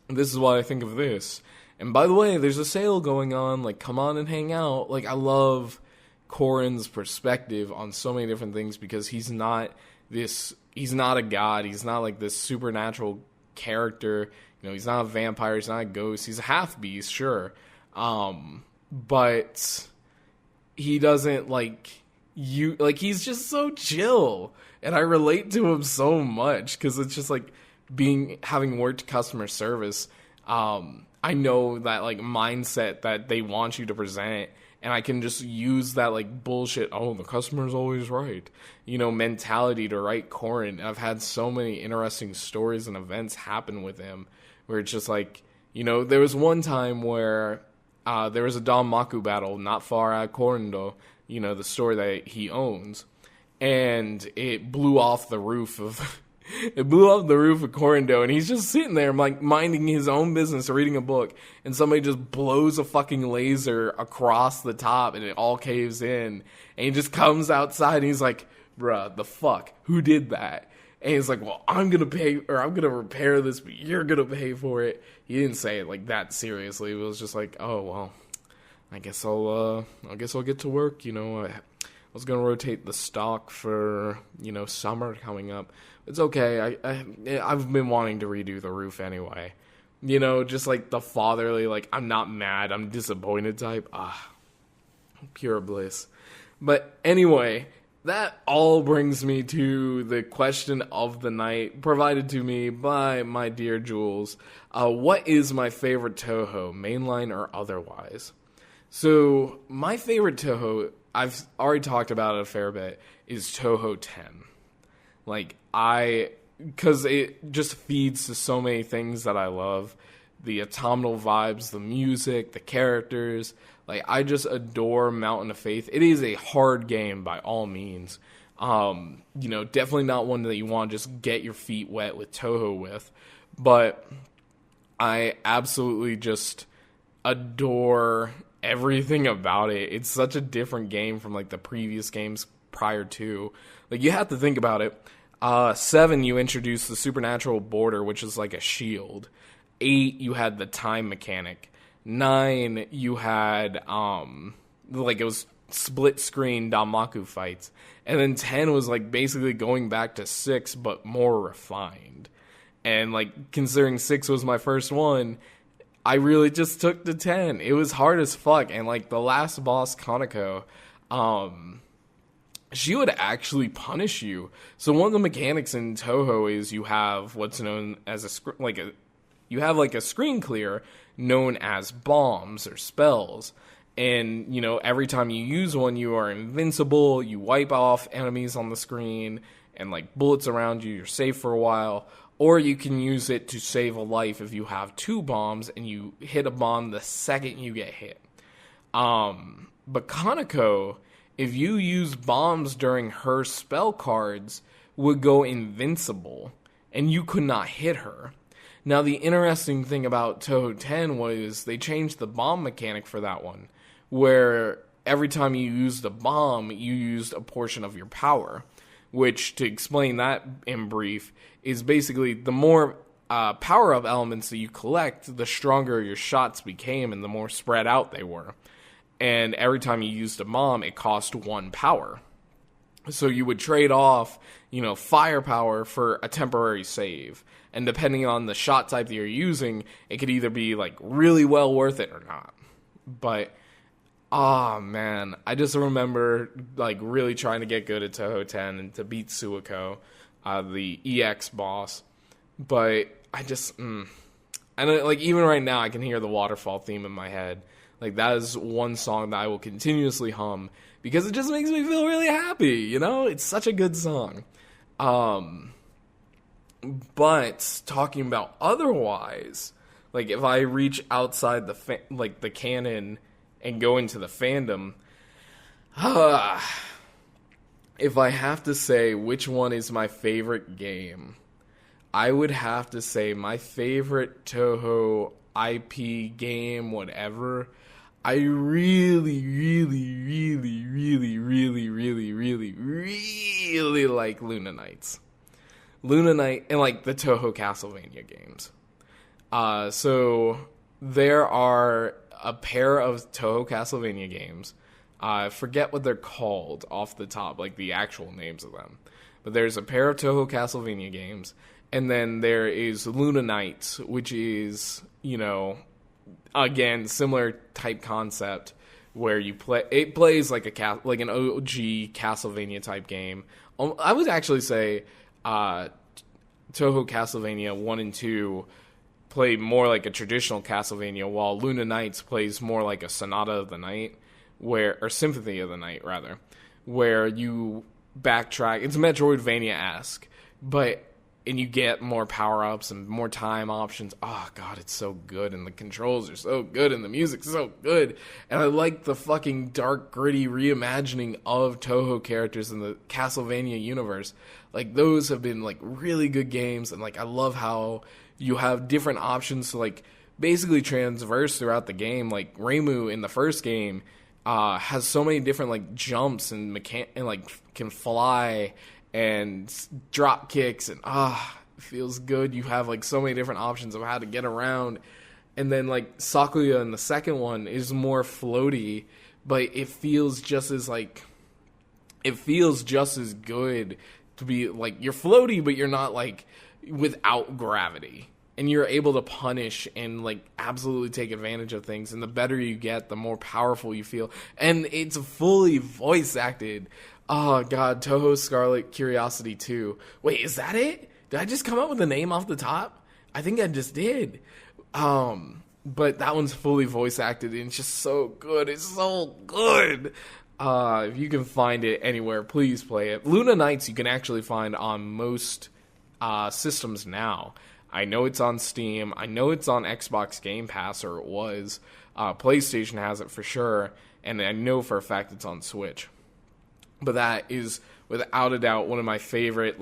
this is what I think of this. And by the way, there's a sale going on, like come on and hang out. Like I love Korin's perspective on so many different things because he's not a god. He's not like this supernatural character. He's not a vampire. He's not a ghost. He's a half beast, sure. But he doesn't he's just so chill. And I relate to him so much because it's just like having worked customer service. I know that like mindset that they want you to present, and I can just use that like bullshit, oh, the customer's always right, mentality to write Korin. And I've had so many interesting stories and events happen with him where it's just like, there was one time where there was a Danmaku battle not far out of Korindo, the store that he owns, and it blew off the roof of Korindo, and he's just sitting there like minding his own business, reading a book, and somebody just blows a fucking laser across the top and it all caves in, and he just comes outside and he's like, bruh, the fuck, who did that? And he's like, well, I'm gonna repair this, but you're gonna pay for it. He didn't say it like that seriously. It was just like, oh well, I guess I'll get to work. I was gonna rotate the stock for summer coming up. It's okay. I've been wanting to redo the roof anyway. Just like the fatherly, like I'm not mad, I'm disappointed type. Pure bliss. But anyway, that all brings me to the question of the night provided to me by my dear Jules. What is my favorite Touhou, mainline or otherwise? So my favorite Touhou, I've already talked about it a fair bit, is Touhou 10. Because it just feeds to so many things that I love. The autumnal vibes, the music, the characters. I just adore Mountain of Faith. It is a hard game by all means. Definitely not one that you want to just get your feet wet with Touhou with. But I absolutely just adore everything about it. It's such a different game from the previous games prior to. You have to think about it. 7, you introduced the supernatural border, which is like a shield. 8, you had the time mechanic. 9, you had it was split screen Danmaku fights. And then 10 was basically going back to 6 but more refined. And considering 6 was my first one, I really just took to 10. It was hard as fuck. And the last boss, Kaneko, she would actually punish you. So one of the mechanics in Touhou is you have what's known as a screen clear known as bombs or spells. And, every time you use one, you are invincible, you wipe off enemies on the screen, and bullets around you, you're safe for a while. Or you can use it to save a life if you have 2 bombs and you hit a bomb the second you get hit. But Kaneko if you used bombs during her spell cards, would go invincible, and you could not hit her. Now, the interesting thing about Touhou 10 was they changed the bomb mechanic for that one, where every time you used a bomb, you used a portion of your power, which, to explain that in brief, is basically the more power-up elements that you collect, the stronger your shots became and the more spread out they were. And every time you used a bomb, it cost 1 power. So you would trade off, firepower for a temporary save. And depending on the shot type that you're using, it could either be, really well worth it or not. But, man, I just remember, really trying to get good at Touhou 10 and to beat Suiko, the EX boss. But I just, and even right now, I can hear the waterfall theme in my head. That is one song that I will continuously hum because it just makes me feel really happy, It's such a good song. But talking about otherwise, if I reach outside the canon and go into the fandom, if I have to say which one is my favorite game, I would have to say my favorite Touhou IP game, whatever. I really, really, really, really, really, really, really, really like Luna Knights. Luna Knight and the Touhou Castlevania games. So there are a pair of Touhou Castlevania games. I forget what they're called off the top, the actual names of them. But there's a pair of Touhou Castlevania games. And then there is Luna Knights, which is, again, similar type concept where you play. It plays like an OG Castlevania type game. I would actually say Touhou Castlevania 1 and 2 play more like a traditional Castlevania, while Luna Knights plays more like a Sonata of the Night, or Symphony of the Night rather, where you backtrack. It's Metroidvania-esque, and you get more power-ups and more time options. Oh, God, it's so good, and the controls are so good, and the music's so good. And I like the fucking dark, gritty reimagining of Touhou characters in the Castlevania universe. Those have been, really good games, and, I love how you have different options to, basically transverse throughout the game. Reimu in the first game has so many different, jumps and can fly and drop kicks, and it feels good. You have so many different options of how to get around. And then Sakuya in the second one is more floaty, but it feels just as good to be you're floaty, but you're not without gravity. And you're able to punish and absolutely take advantage of things. And the better you get, the more powerful you feel. And it's fully voice acted. Oh, God, Touhou Scarlet Curiosity 2. Wait, is that it? Did I just come up with a name off the top? I think I just did. But that one's fully voice acted, and it's just so good. It's so good. If you can find it anywhere, please play it. Luna Knights you can actually find on most systems now. I know it's on Steam. I know it's on Xbox Game Pass, or it was. PlayStation has it for sure, and I know for a fact it's on Switch. But that is, without a doubt, one of my favorite,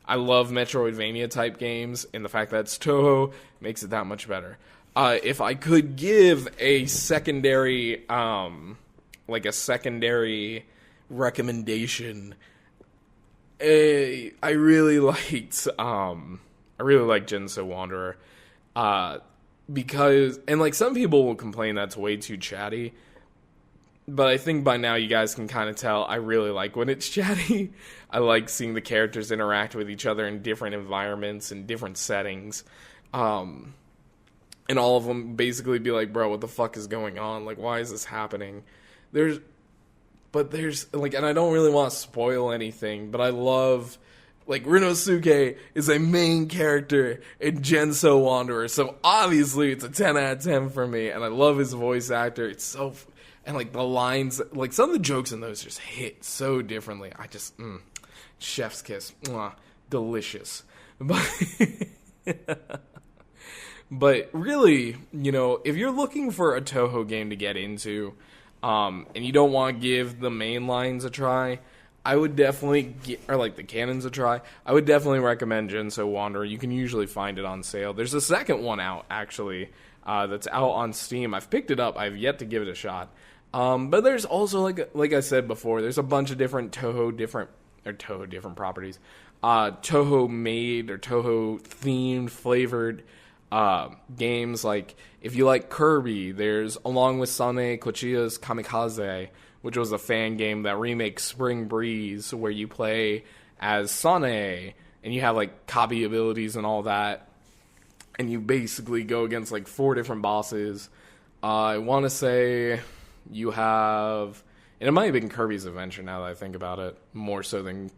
I love Metroidvania type games, and the fact that it's Touhou makes it that much better. If I could give a secondary, recommendation, I really liked Jinso Wanderer, because, and some people will complain that's way too chatty. But I think by now you guys can kind of tell I really like when it's chatty. I like seeing the characters interact with each other in different environments and different settings. And all of them basically be like, bro, what the fuck is going on? Why is this happening? And I don't really want to spoil anything, but I love, Rinosuke is a main character in Jinso Wanderer. So obviously it's a 10 out of 10 for me. And I love his voice actor. It's so... And, the lines, some of the jokes in those just hit so differently. I just, chef's kiss. Mwah, delicious. But really, if you're looking for a Touhou game to get into, and you don't want to give the main lines a try, I would definitely or like the canons a try. I would definitely recommend Genso Wanderer. You can usually find it on sale. There's a second one out, actually, that's out on Steam. I've picked it up. I've yet to give it a shot. But there's also, like I said before, there's a bunch of different Touhou different properties. Touhou made or Touhou themed, flavored games. Like, if you like Kirby, there's Along with Sane Kochiya's Kamikaze, which was a fan game that remakes Spring Breeze, where you play as Sane, and you have, like, Kabi abilities and all that, and you basically go against, like, 4 different bosses. I want to say you have... And it might have been Kirby's Adventure, now that I think about it, more so than,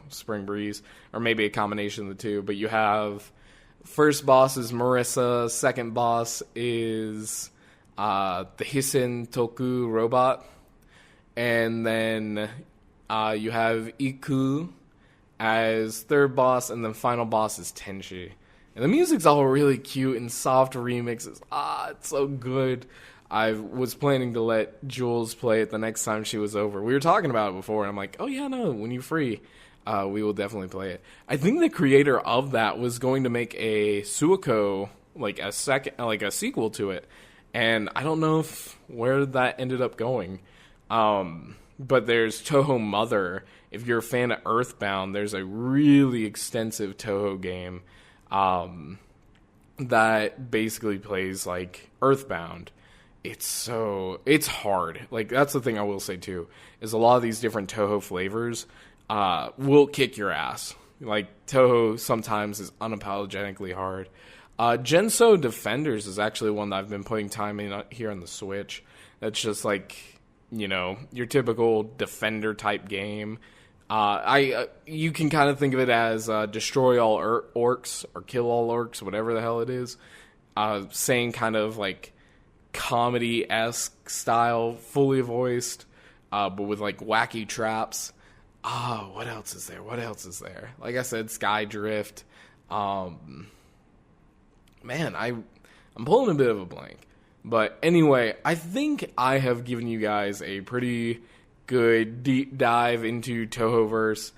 Spring Breeze, or maybe a combination of the two, but you have... First boss is Marissa, second boss is the Hissen Toku robot, and then you have Iku as third boss, and then final boss is Tenshi. And the music's all really cute and soft remixes. It's so good. I was planning to let Jules play it the next time she was over. We were talking about it before, and I'm like, oh yeah, no, when you're free, we will definitely play it. I think the creator of that was going to make a Suiko, like a sequel to it, and I don't know where that ended up going. But there's Touhou Mother. If you're a fan of Earthbound, there's a really extensive Touhou game that basically plays like Earthbound. It's hard. Like, that's the thing I will say too, is a lot of these different Touhou flavors will kick your ass. Like, Touhou sometimes is unapologetically hard. Genso Defenders is actually one that I've been putting time in here on the Switch. That's just like, your typical defender type game. You can kind of think of it as destroy all orcs or kill all orcs, whatever the hell it is. Same kind of like comedy-esque style, fully voiced, but with like wacky traps. What else is there? Like I said, Skydrift. Man, I'm pulling a bit of a blank. But anyway, I think I have given you guys a pretty good deep dive into Touhouverse.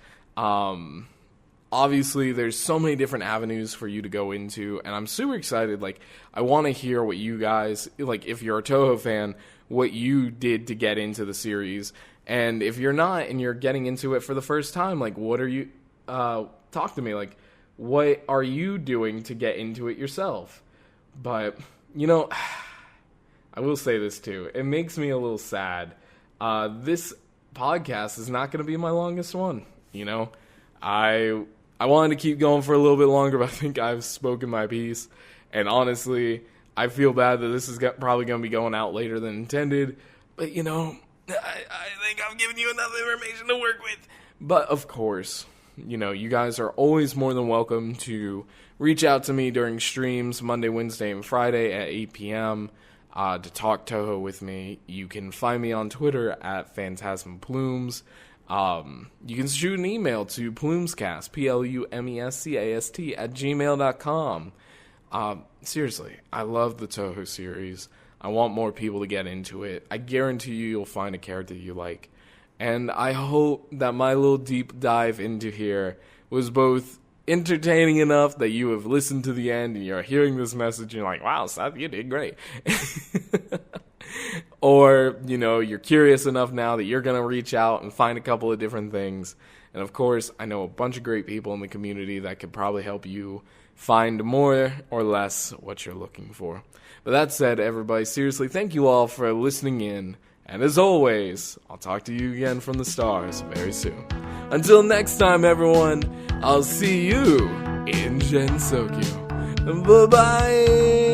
Obviously, there's so many different avenues for you to go into, and I'm super excited. Like, I want to hear what you guys, like, if you're a Touhou fan, what you did to get into the series. And if you're not, and you're getting into it for the first time, like, what are you, talk to me, like, what are you doing to get into it yourself? But, I will say this too. It makes me a little sad. This podcast is not going to be my longest one. I wanted to keep going for a little bit longer, but I think I've spoken my piece. And honestly, I feel bad that this is probably going to be going out later than intended. But, I think I've given you enough information to work with. But, of course, you guys are always more than welcome to reach out to me during streams Monday, Wednesday, and Friday at 8 p.m. To talk Touhou with me. You can find me on Twitter at PhantasmaPlumes. You can shoot an email to PlumesCast, PLUMESCAST @gmail.com. Seriously, I love the Touhou series. I want more people to get into it. I guarantee you'll find a character you like. And I hope that my little deep dive into here was both entertaining enough that you have listened to the end and you're hearing this message and you're like, wow, Seth, you did great. Or, you're curious enough now that you're going to reach out and find a couple of different things. And of course, I know a bunch of great people in the community that could probably help you find more or less what you're looking for. But that said, everybody, seriously, thank you all for listening in. And as always, I'll talk to you again from the stars very soon. Until next time, everyone, I'll see you in Gensokyo. Bye-bye!